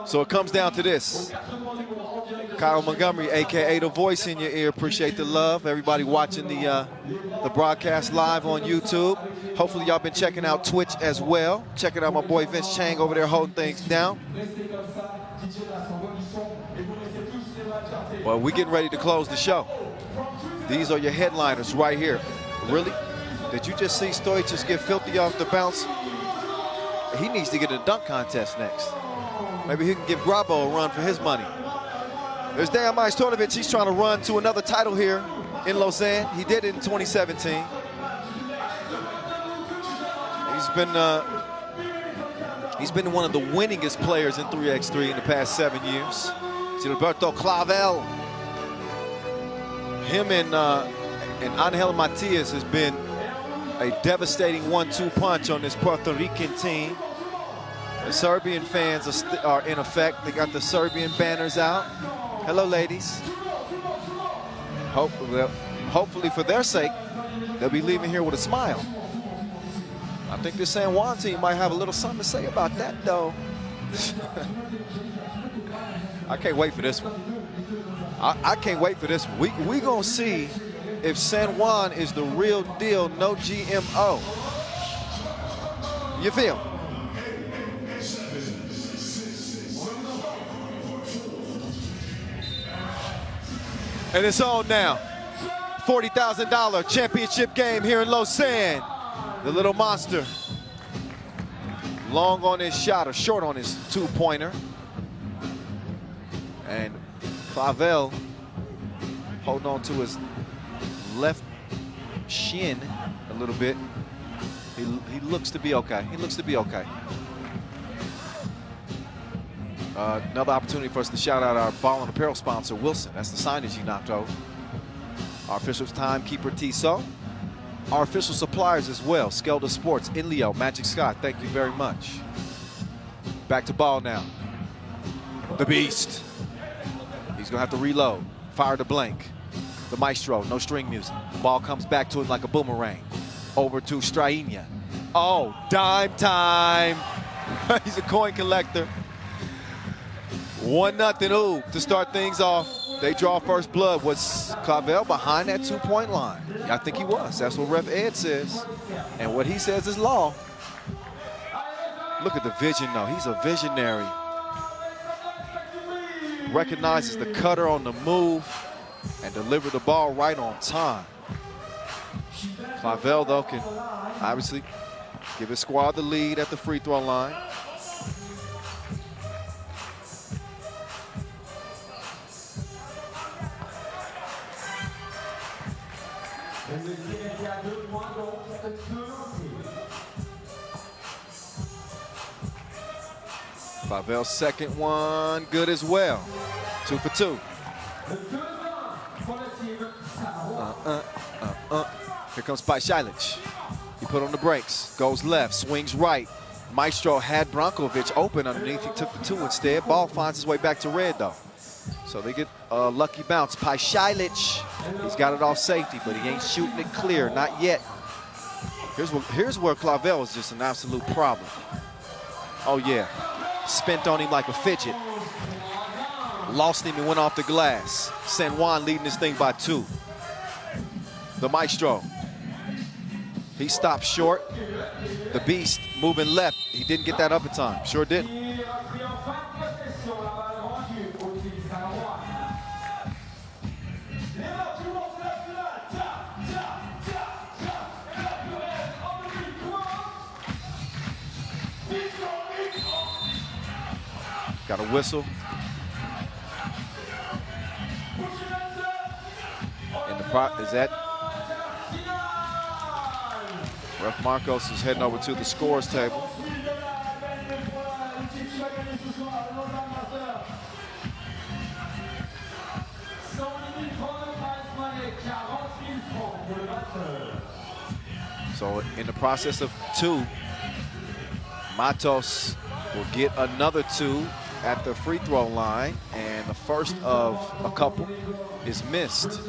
So it comes down to this. Kyle Montgomery, AKA The Voice in your ear. Appreciate the love. Everybody watching the broadcast live on YouTube. Hopefully y'all been checking out Twitch as well. Checking out my boy Vince Chang over there holding things down. Well, we're getting ready to close the show. These are your headliners right here. Really? Did you just see Stojicic get filthy off the bounce? He needs to get a dunk contest next. Maybe he can give Grabo a run for his money. There's Dejan Majstorovic. He's trying to run to another title here in Lausanne. He did it in 2017. He's been one of the winningest players in 3x3 in the past 7 years. Gilberto Clavel. Him and Angel Matias has been a devastating 1-2 punch on this Puerto Rican team. The Serbian fans are in effect. They got the Serbian banners out. Hello, ladies. Hopefully for their sake, they'll be leaving here with a smile. I think the San Juan team might have a little something to say about that, though. I can't wait for this one. I can't wait for this one. We gonna see if San Juan is the real deal, no GMO. You feel? And it's on now. $40,000 championship game here in Lausanne. The little monster. Long on his shot, or short on his two-pointer. And Clavel holding on to his left shin a little bit. He looks to be okay. He looks to be okay. Another opportunity for us to shout out our ball and apparel sponsor, Wilson. That's the signage he knocked over. Our official timekeeper, Tissot. Our official suppliers as well, Skelda Sports, Inleo, Magic Scott. Thank you very much. Back to ball now. The Beast. He's gonna have to reload. Fire to blank. The Maestro, no string music. Ball comes back to him like a boomerang. Over to Strainia. Oh, dime time. He's a coin collector. 1-0 ooh, to start things off. They draw first blood. Was Clavel behind that two-point line? I think he was. That's what Ref Ed says. And what he says is law. Look at the vision, though. He's a visionary. Recognizes the cutter on the move and deliver the ball right on time. Clavel, though, can obviously give his squad the lead at the free throw line. Clavel's second one, good as well. 2 for 2. Here comes Pajcic. He put on the brakes, goes left, swings right. Maestro had Brankovic open underneath. He took the 2 instead. Ball finds his way back to red, though. So they get a lucky bounce. Pajcic, he's got it off safety, but he ain't shooting it clear, not yet. Here's where Clavel is just an absolute problem. Oh, yeah. Spent on him like a fidget. Lost him and went off the glass. San Juan leading this thing by 2. The Maestro. He stopped short. The Beast moving left. He didn't get that up in time. Sure didn't. Got a whistle. Is that? Ref Marcos is heading over to the scores table. So in the process of 2, Matos will get another 2 at the free throw line, and the first of a couple is missed.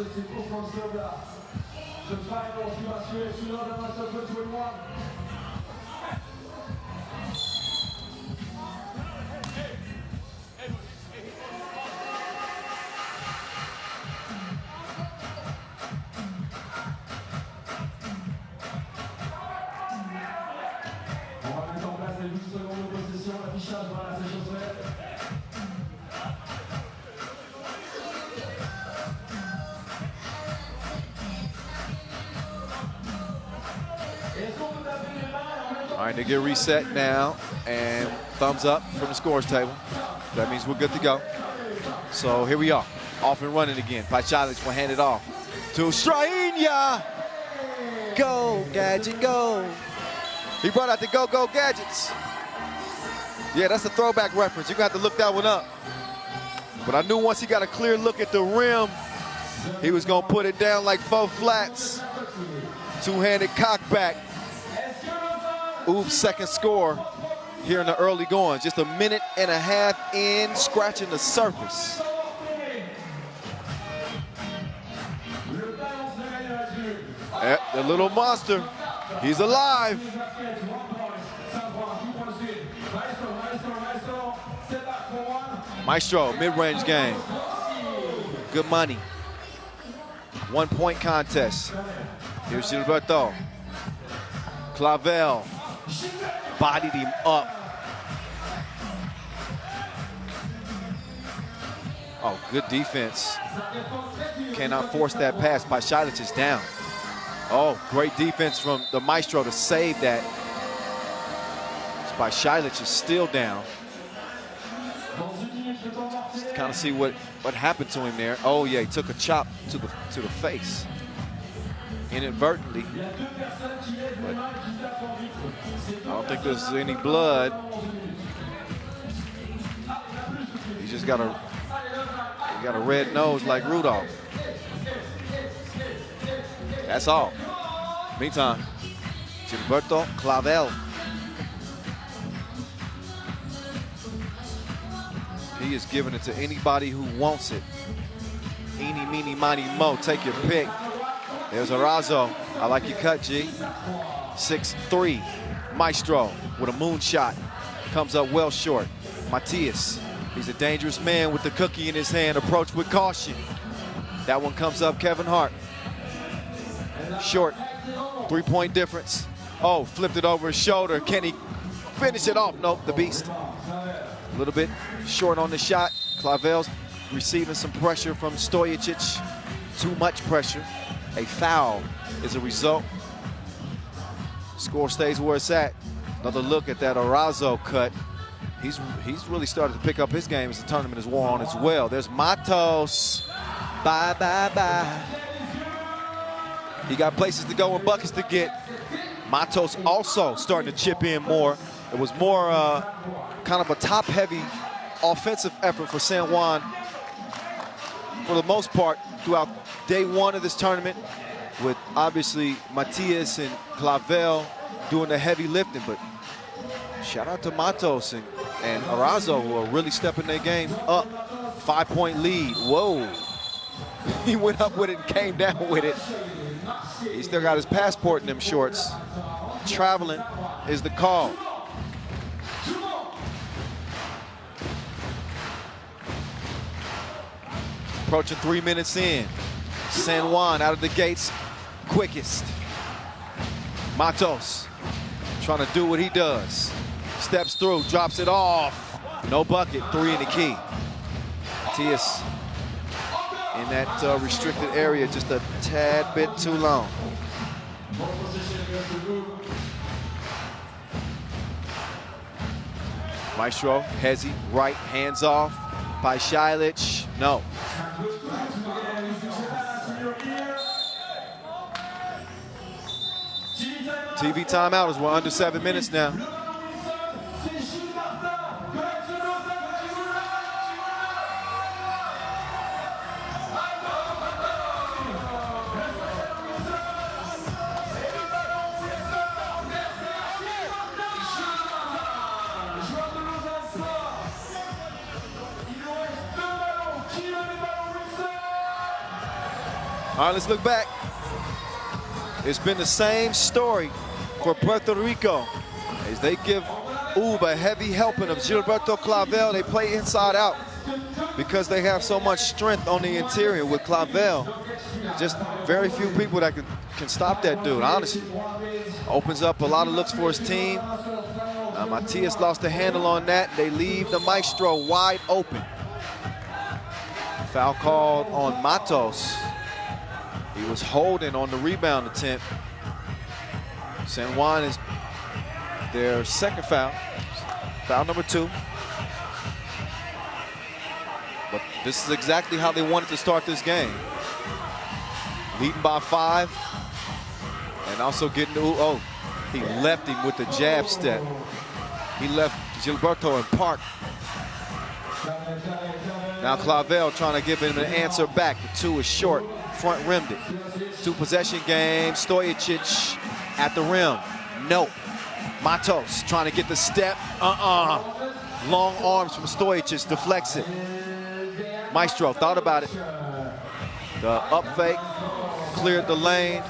All right, they get reset now, and thumbs up from the scores table. That means we're good to go. So here we are, off and running again. Pajcic will hand it off to Strainia. Go, Gadget, go. He brought out the go-go gadgets. Yeah, that's a throwback reference. You're gonna have to look that one up. But I knew once he got a clear look at the rim, he was gonna put it down like 4 flats. Two-handed cockback. Oops, second score here in the early going. Just a minute and a half in, scratching the surface. The little monster, he's alive. Maestro, mid-range game. Good money. 1-point contest. Here's Gilberto. Clavel bodied him up. Oh, good defense. Cannot force that pass. Pašalić is down. Oh, great defense from the Maestro to save that. Pašalić is still down. Just kind of see what happened to him there. Oh yeah, he took a chop to the face inadvertently. But I don't think there's any blood. He just got a red nose like Rudolph. That's all. Meantime, Gilberto Clavel. He is giving it to anybody who wants it. Eeny, meeny, miny, mo, take your pick. There's Arazo. I like your cut, G. 6'3", Maestro with a moonshot. Comes up well short. Matias, he's a dangerous man with the cookie in his hand. Approach with caution. That one comes up, Kevin Hart. Short, 3-point difference. Oh, flipped it over his shoulder. Can he finish it off? Nope, the beast. A little bit short on the shot. Clavel's receiving some pressure from Stojacic. Too much pressure. A foul is a result. Score stays where it's at. Another look at that Arazo cut. He's really started to pick up his game as the tournament is wore on as well. There's Matos. Bye, bye, bye. He got places to go and buckets to get. Matos also starting to chip in more. It was more kind of a top-heavy offensive effort for San Juan for the most part throughout day one of this tournament, with obviously Matias and Clavel doing the heavy lifting. But shout out to Matos and Arazo, who are really stepping their game up. 5-point lead. Whoa. He went up with it and came down with it. He still got his passport in them shorts. Traveling is the call. Approaching 3 minutes in. San Juan out of the gates quickest. Matos trying to do what he does. Steps through, drops it off. No bucket, 3 in the key. Matias in that restricted area just a tad bit too long. Maestro, Hezi, right, hands off. Pašalić, no. TV timeout as we're under 7 minutes now. All right, let's look back. It's been the same story for Puerto Rico as they give Ub a heavy helping of Gilberto Clavel. They play inside out because they have so much strength on the interior with Clavel. Just very few people that can stop that dude, honestly. Opens up a lot of looks for his team. Matias lost the handle on that. They leave the Maestro wide open. Foul called on Matos. He was holding on the rebound attempt. San Juan is their second foul. Foul number 2. But this is exactly how they wanted to start this game. Leading by 5. And also getting to, he left him with the jab step. He left Gilberto in park. Now Clavel trying to give him an answer back. The 2 is short. Front rimmed it. 2-possession game. Stojacic at the rim. No. Matos trying to get the step. Long arms from Stojacic. Deflects it. Maestro thought about it. The up fake. Cleared the lane.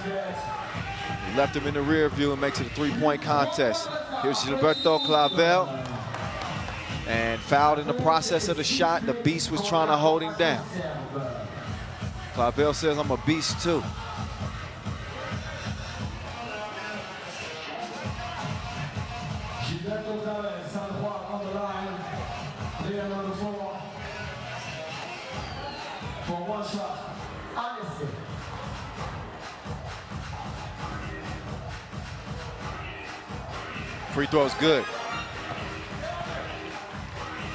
He left him in the rear view and makes it a 3-point contest. Here's Gilberto Clavel. And fouled in the process of the shot. The beast was trying to hold him down. Clavel says, I'm a beast too. Free throw is good.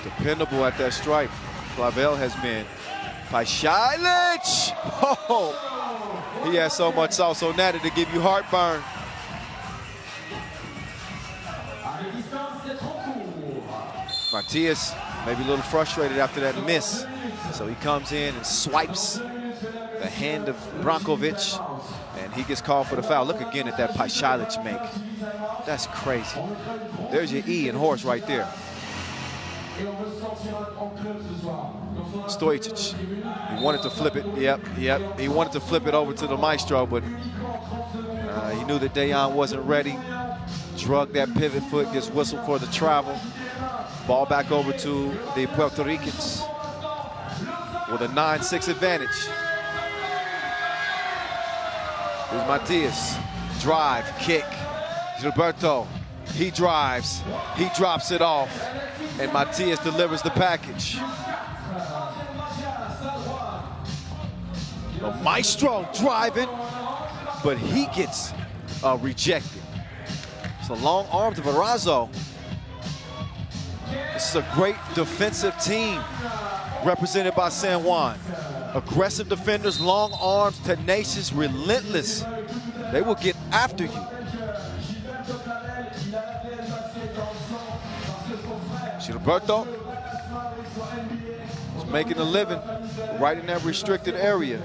Dependable at that stripe. Clavel has been. Paishalic! Oh, he has so much sauce on that to give you heartburn. Matias maybe a little frustrated after that miss. So he comes in and swipes the hand of Brankovic, and he gets called for the foul. Look again at that Paishalic make. That's crazy. There's your E in horse right there. Stojic, he wanted to flip it. Yep. He wanted to flip it over to the Maestro, but he knew that Dejan wasn't ready. Drug that pivot foot, gets whistled for the travel. Ball back over to the Puerto Ricans with a 9-6 advantage. Here's Matias. Drive, kick. Gilberto, he drives. He drops it off. And Matias delivers the package. The Maestro driving, but he gets rejected. So long arm to Varazo. This is a great defensive team represented by San Juan. Aggressive defenders, long arms, tenacious, relentless. They will get after you. Gilberto is making a living right in that restricted area.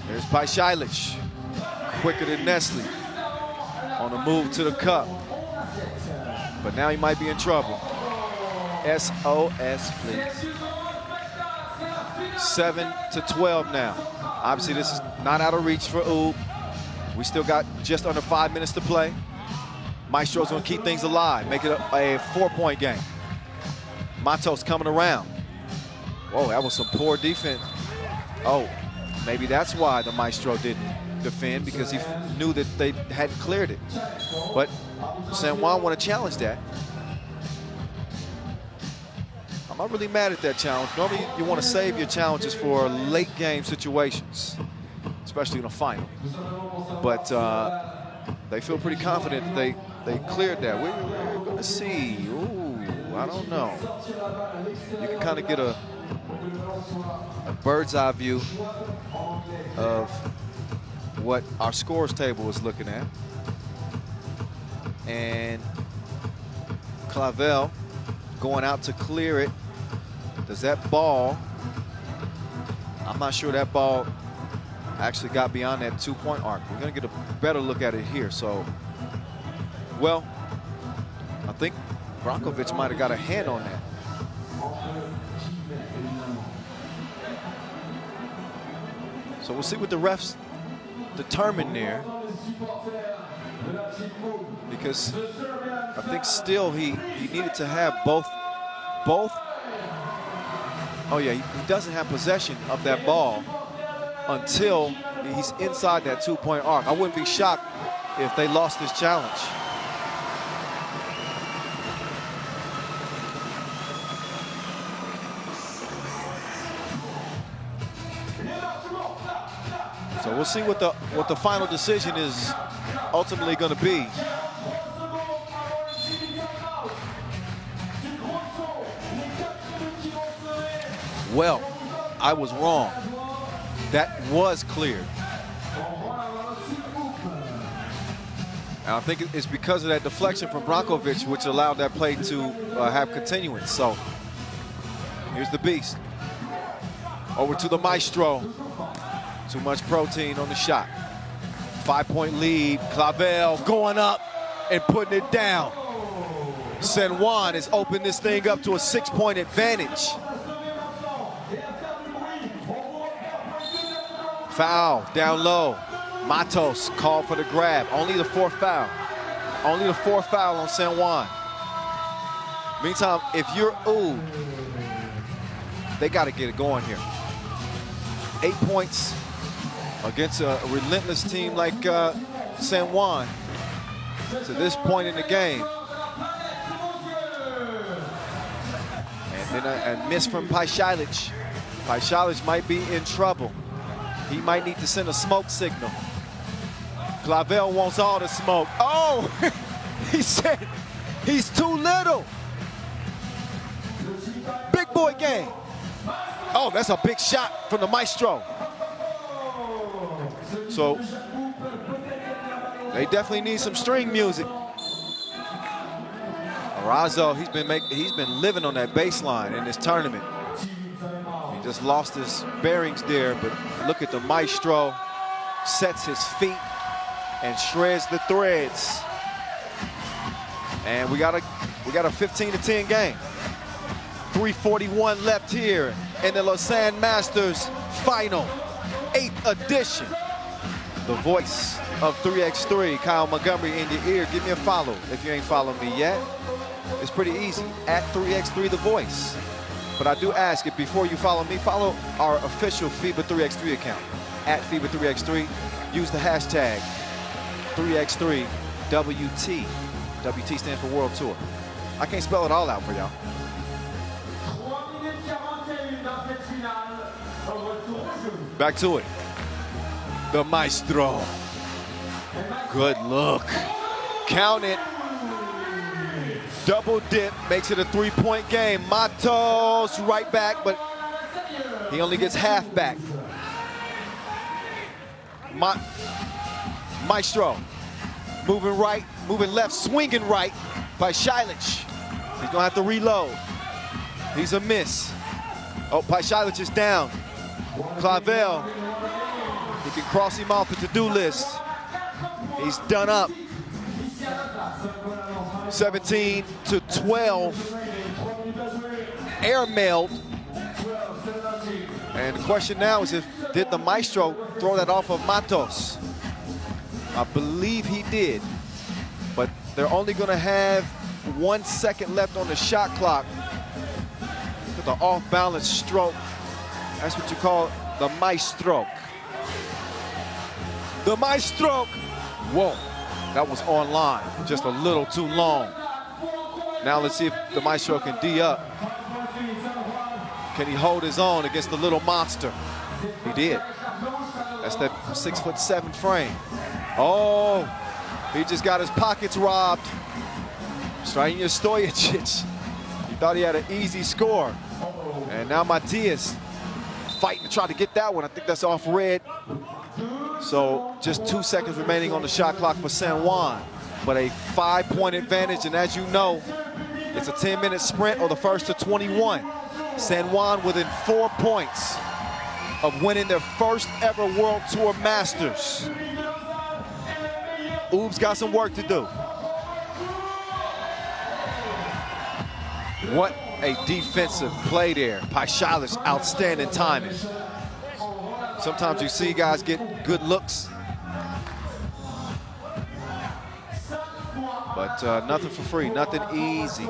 There's Paishalic, quicker than Nestle, on the move to the cup. But now he might be in trouble. SOS, please. 7-12 now. Obviously, this is not out of reach for Ub. We still got just under 5 minutes to play. Maestro's gonna keep things alive, make it a 4-point game. Matos coming around. Whoa, that was some poor defense. Oh, maybe that's why the Maestro didn't defend, because he knew that they hadn't cleared it. But San Juan want to challenge that. I'm not really mad at that challenge. Normally, you want to save your challenges for late game situations, especially in a final. But they feel pretty confident that they cleared that. We're going to see. Ooh, I don't know. You can kind of get a bird's eye view of what our scores table is looking at. And Clavel going out to clear it. Does that ball, I'm not sure that ball actually got beyond that 2-point arc. We're going to get a better look at it here. So, well, I think Brankovic might have got a hand on that. So we'll see what the refs determine there, because I think still he needed to have both. Oh yeah, he doesn't have possession of that ball until he's inside that 2-point arc. I wouldn't be shocked if they lost this challenge. So we'll see what the final decision is ultimately going to be. Well, I was wrong. That was cleared. And I think it's because of that deflection from Brankovic, which allowed that play to have continuance. So here's the beast. Over to the Maestro. Too much protein on the shot. 5-point lead. Clavel going up and putting it down. San Juan has opened this thing up to a 6-point advantage. Foul down low. Matos called for the grab. Only the 4th foul. Only the 4th foul on San Juan. Meantime, if you're Ub, they got to get it going here. 8 points against a relentless team like San Juan to this point in the game. And a miss from Paishalic. Paishalic might be in trouble. He might need to send a smoke signal. Clavel wants all the smoke. Oh, he said he's too little. Big boy game. Oh, that's a big shot from the maestro. So they definitely need some string music. Arazo, he's been living on that baseline in this tournament. He just lost his bearings there, but look at the maestro, sets his feet and shreds the threads. And we got a 15-10 game. 3:41 left here in the Lausanne Masters final, 8th edition. The voice of 3x3, Kyle Montgomery in your ear. Give me a follow if you ain't followed me yet. It's pretty easy, at 3x3 The Voice. But I do ask if before you follow me, follow our official FIBA 3x3 account, at FIBA 3x3. Use the hashtag 3x3WT. WT stands for World Tour. I can't spell it all out for y'all. Back to it. The maestro. Good look. Count it. Double dip, makes it a 3-point game. Matos right back, but he only gets half back. Maestro, moving right, moving left, swinging right by Paishalic. He's gonna have to reload. He's a miss. Oh, Paishalic is down. Clavel, he can cross him off the to-do list. He's done up. 17-12, airmailed. And the question now is did the maestro throw that off of Matos? I believe he did, but they're only gonna have 1 second left on the shot clock. With the off-balance stroke, that's what you call the maestro. The maestro. Whoa. That was online, just a little too long. Now let's see if the maestro can D up. Can he hold his own against the little monster? He did. That's that 6'7" frame. Oh, he just got his pockets robbed. Strahinja Stojicic. He thought he had an easy score. And now Matias fighting to try to get that one. I think that's off red. So just 2 seconds remaining on the shot clock for San Juan, but a 5-point advantage. And as you know, it's a 10-minute sprint or the first to 21. San Juan within 4 points of winning their first ever World Tour Masters. Oob's got some work to do. What a defensive play there. Paishalic, outstanding timing. Sometimes you see guys get good looks, but nothing for free, nothing easy.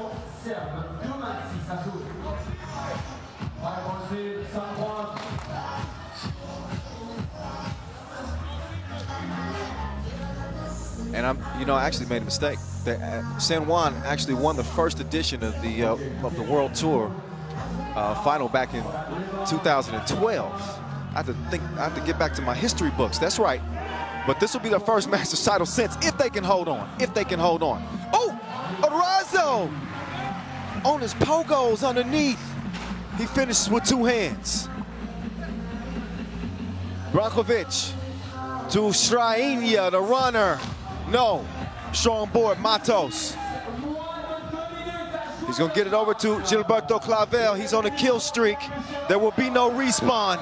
And I actually made a mistake. San Juan actually won the first edition of the World Tour final back in 2012. I have to get back to my history books. That's right. But this will be their first Masters title since, if they can hold on. If they can hold on. Oh, Arazo on his pogos underneath. He finishes with 2 hands. Brankovic to Strahinja, the runner. No, strong board, Matos. He's gonna get it over to Gilberto Clavel. He's on a kill streak. There will be no respawn.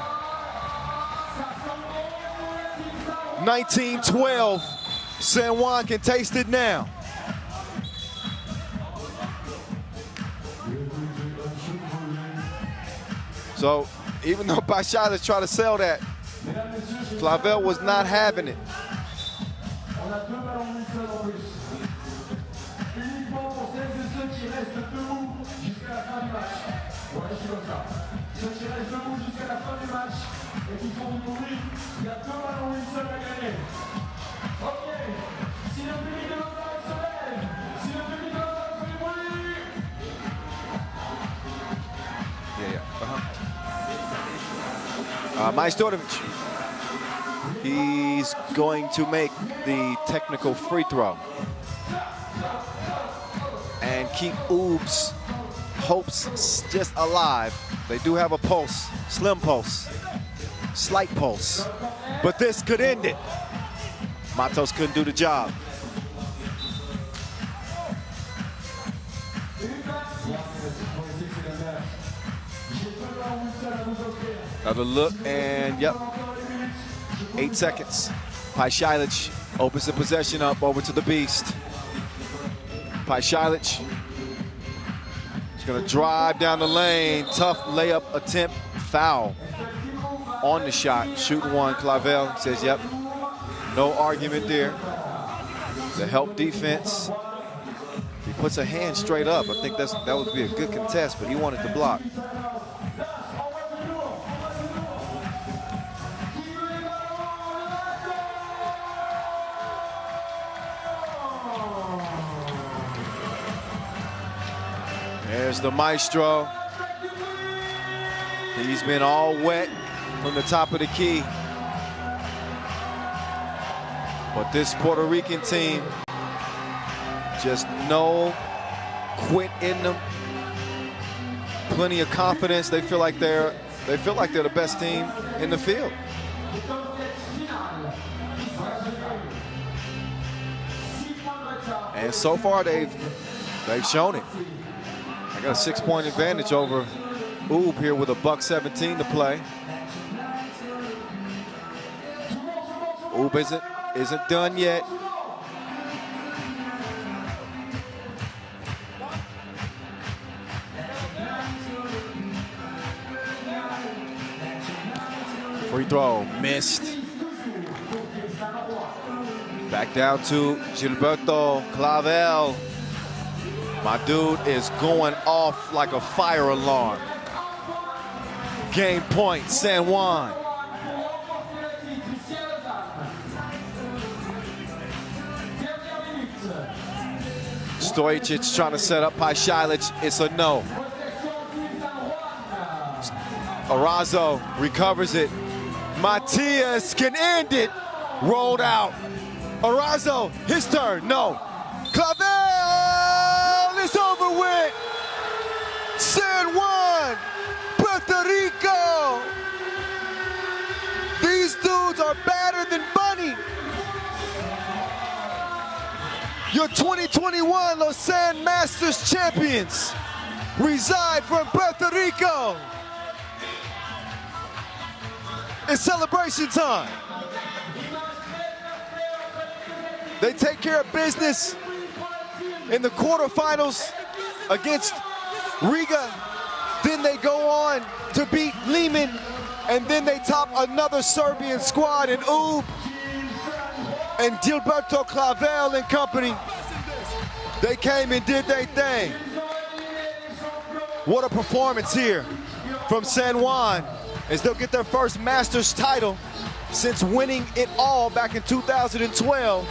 19-12, San Juan can taste it now. So even though Paishalic tried to sell that, Clavel was not having it. Majstorovic. He's going to make the technical free throw and keep Oob's hopes just alive. They do have a pulse, slim pulse, slight pulse, but this could end it. Matos couldn't do the job. Another look, and yep, 8 seconds. Paishalic opens the possession up over to the Beast. Paishalic is gonna drive down the lane. Tough layup attempt, foul on the shot. Shooting one, Clavel says, yep, no argument there. The help defense. He puts a hand straight up. I think that would be a good contest, but he wanted to block. There's the maestro. He's been all wet from the top of the key. But this Puerto Rican team, just no quit in them. Plenty of confidence. They feel like they're the best team in the field. And so far they've shown it. I got a 6-point advantage over Oob here with a $1:17 to play. Oob isn't done yet. Free throw missed. Back down to Gilberto Clavel. My dude is going off like a fire alarm. Game point, San Juan. Stojic trying to set up Paishalic. It's a no. Arazo recovers it. Matias can end it. Rolled out. Arazo, his turn. No. Clavel is over with. San Juan, Puerto Rico. These dudes are better than Bunny. Your 2021 Lausanne Masters champions reside from Puerto Rico. It's celebration time. They take care of business in the quarterfinals against Riga. Then they go on to beat Liman, and then they top another Serbian squad in Oob and Gilberto Clavel and company. They came and did their thing. What a performance here from San Juan as they'll get their first Masters title since winning it all back in 2012.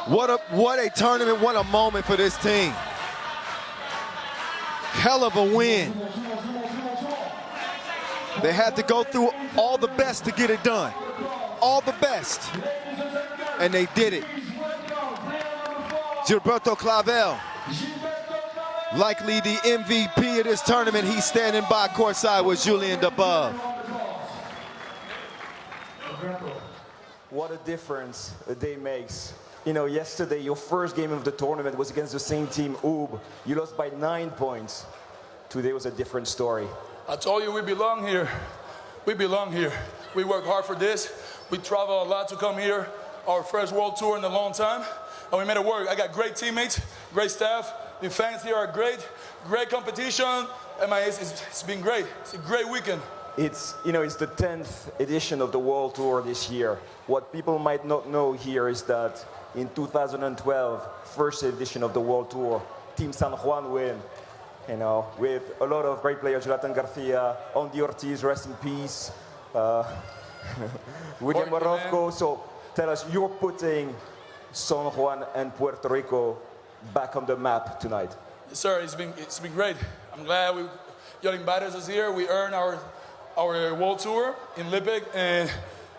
What a tournament, what a moment for this team. Hell of a win. They had to go through all the best to get it done. All the best. And they did it. Gilberto Clavel, likely the MVP of this tournament. He's standing by courtside with Julien Debove. What a difference a day makes. You know, yesterday, your first game of the tournament was against the same team, Oob. You lost by 9 points. Today was a different story. I told you we belong here. We belong here. We work hard for this. We travel a lot to come here. Our first world tour in a long time. And we made it work. I got great teammates, great staff. The fans here are great. Great competition. And it's been great. It's a great weekend. It's the 10th edition of the World Tour this year. What people might not know here is that in 2012, first edition of the World Tour, Team San Juan win, with a lot of great players, Jonathan Garcia, Andy Ortiz, rest in peace, William Morocco. So tell us, you're putting San Juan and Puerto Rico back on the map tonight. Yes, sir, it's been great. I'm glad You invited us here. We earned our world tour in Lippick, and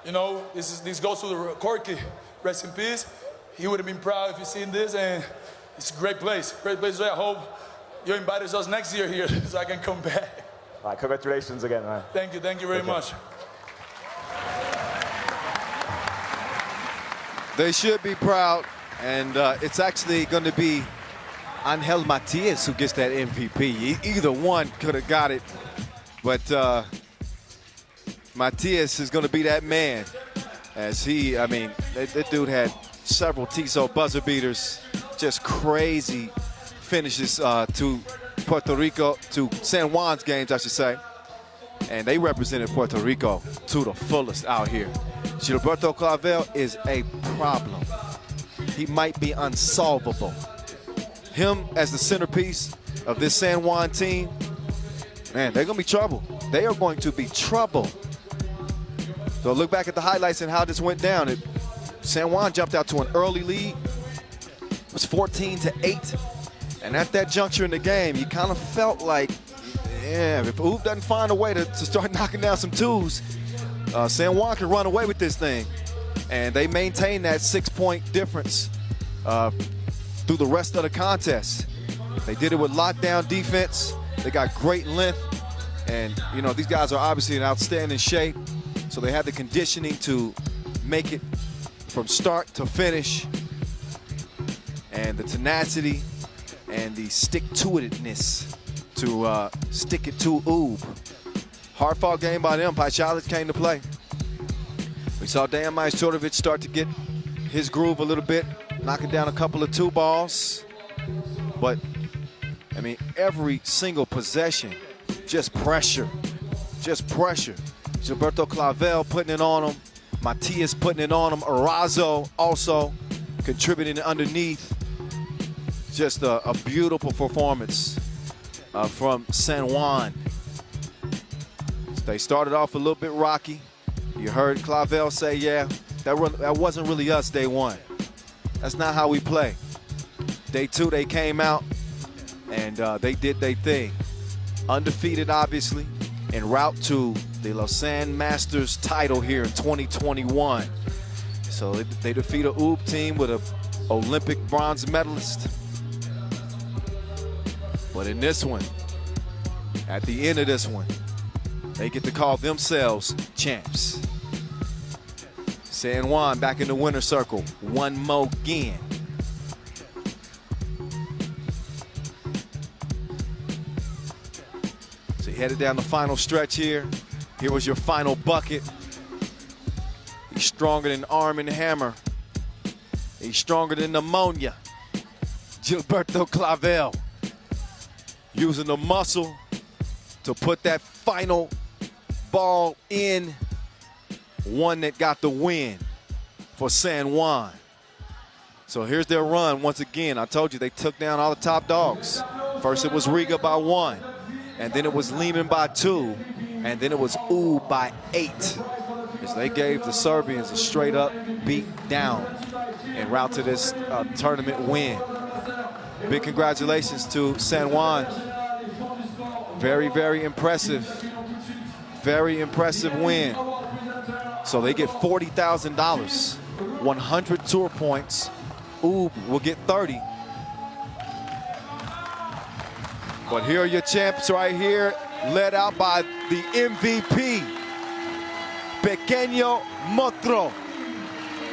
you know this goes to the Corky. Rest in peace. He would have been proud if he seen this, and it's a great place. Great place. I hope you invited us next year here so I can come back. All right, congratulations again, man. Thank you very much. They should be proud, and it's actually going to be Angel Matias who gets that MVP. Either one could have got it, but Matias is going to be that man. As he, I mean, that dude had several Tissot buzzer beaters, just crazy finishes to Puerto Rico, to San Juan's games, I should say. And they represented Puerto Rico to the fullest out here. Gilberto Clavel is a problem. He might be unsolvable. Him as the centerpiece of this San Juan team, man, they're going to be trouble. They are going to be trouble. So look back at the highlights and how this went down. San Juan jumped out to an early lead. It was 14-8. And at that juncture in the game, you kind of felt like, yeah, if Oop doesn't find a way to start knocking down some twos, San Juan can run away with this thing. And they maintained that 6-point difference through the rest of the contest. They did it with lockdown defense. They got great length. And, you know, these guys are obviously in outstanding shape. So they have the conditioning to make it from start to finish. And the tenacity and the stick-to-itness to stick it to Oob. Hard-fought game by them. Pachalich came to play. We saw Dejan Majstorovic start to get his groove a little bit, knocking down a couple of 2 balls. But, I mean, every single possession, just pressure, just pressure. Gilberto Clavel putting it on him. Matias putting it on him. Arazo also contributing underneath. Just a beautiful performance from San Juan. They started off a little bit rocky. You heard Clavel say, yeah, that wasn't really us day one. That's not how we play. Day 2, they came out and they did their thing. Undefeated, obviously, en route to the Lausanne Masters title here in 2021. So they defeat a Oob team with an Olympic bronze medalist. But in this one, at the end of this one, they get to call themselves champs. San Juan back in the winner's circle, one more again. So you headed down the final stretch here. Here was your final bucket. He's stronger than Arm and Hammer. He's stronger than pneumonia. Gilberto Clavel using the muscle to put that final ball in, one that got the win for San Juan. So here's their run once again. I told you they took down all the top dogs. First it was Riga by 1, and then it was Liman by 2, and then it was Oob by 8. As they gave the Serbians a straight up beat down en route to this tournament win. Big congratulations to San Juan. Very, very impressive. Very impressive win. So they get $40,000, 100 tour points. Oob will get 30. But here are your champs right here, led out by the MVP, Pequeño Motro.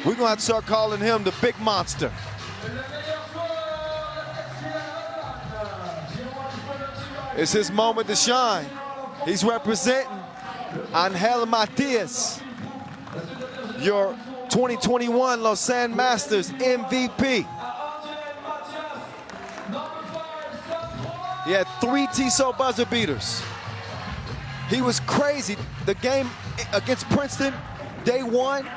We're gonna have to start calling him the big monster. It's his moment to shine. He's representing Angel Matias, your 2021 Lausanne Masters MVP. He had 3 Tissot buzzer beaters. He was crazy. The game against Princeton, day 1,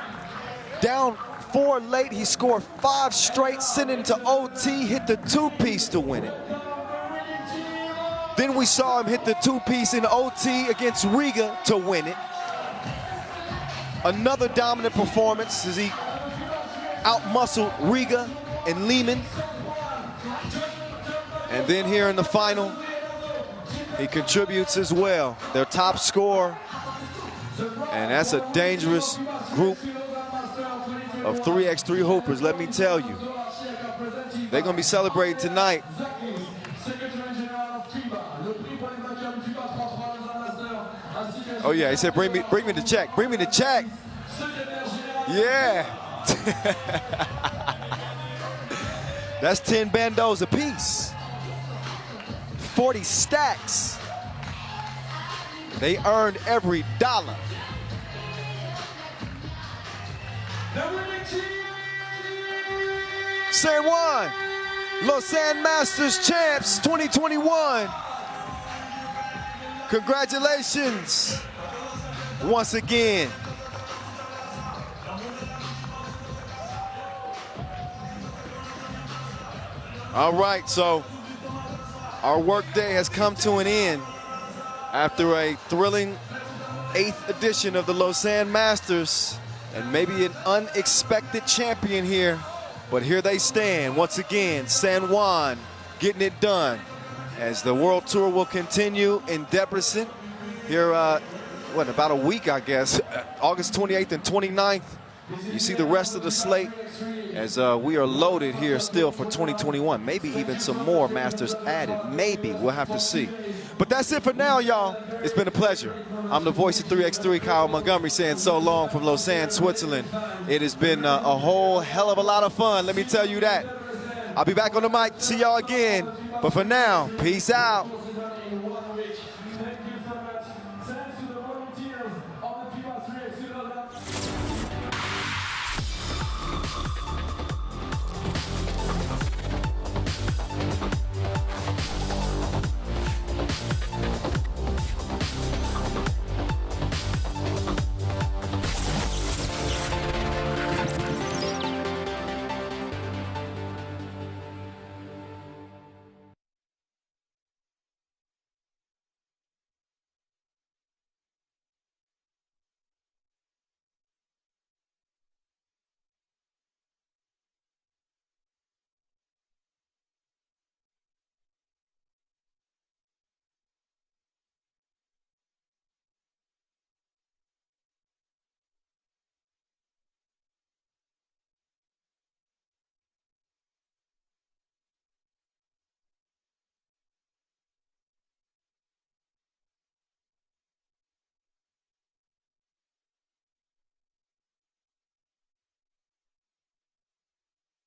down 4 late. He scored 5 straight, sent it into OT, hit the 2-piece to win it. Then we saw him hit the 2-piece in OT against Riga to win it. Another dominant performance as he out-muscled Riga and Liman. And then here in the final, He contributes as well. Their top scorer. And that's a dangerous group of 3x3 hoopers, let me tell you. They're going to be celebrating tonight. Oh yeah, he said, bring me the check. Bring me the check. Yeah. That's 10 bandos apiece. 40 stacks. They earned every dollar. San Juan, Lausanne Masters champs 2021. Congratulations once again. All right, so our workday has come to an end after a thrilling 8th edition of the Lausanne Masters, and maybe an unexpected champion here, but here they stand once again, San Juan getting it done as the World Tour will continue in Debrecen here, what, about a week, I guess, August 28th and 29th. You see the rest of the slate as we are loaded here still for 2021. Maybe even some more Masters added. Maybe, we'll have to see. But that's it for now, y'all. It's been a pleasure. I'm the voice of 3x3, Kyle Montgomery, saying so long from Lausanne, Switzerland. It has been a whole hell of a lot of fun, let me tell you that. I'll be back on the mic. See y'all again. But for now, peace out.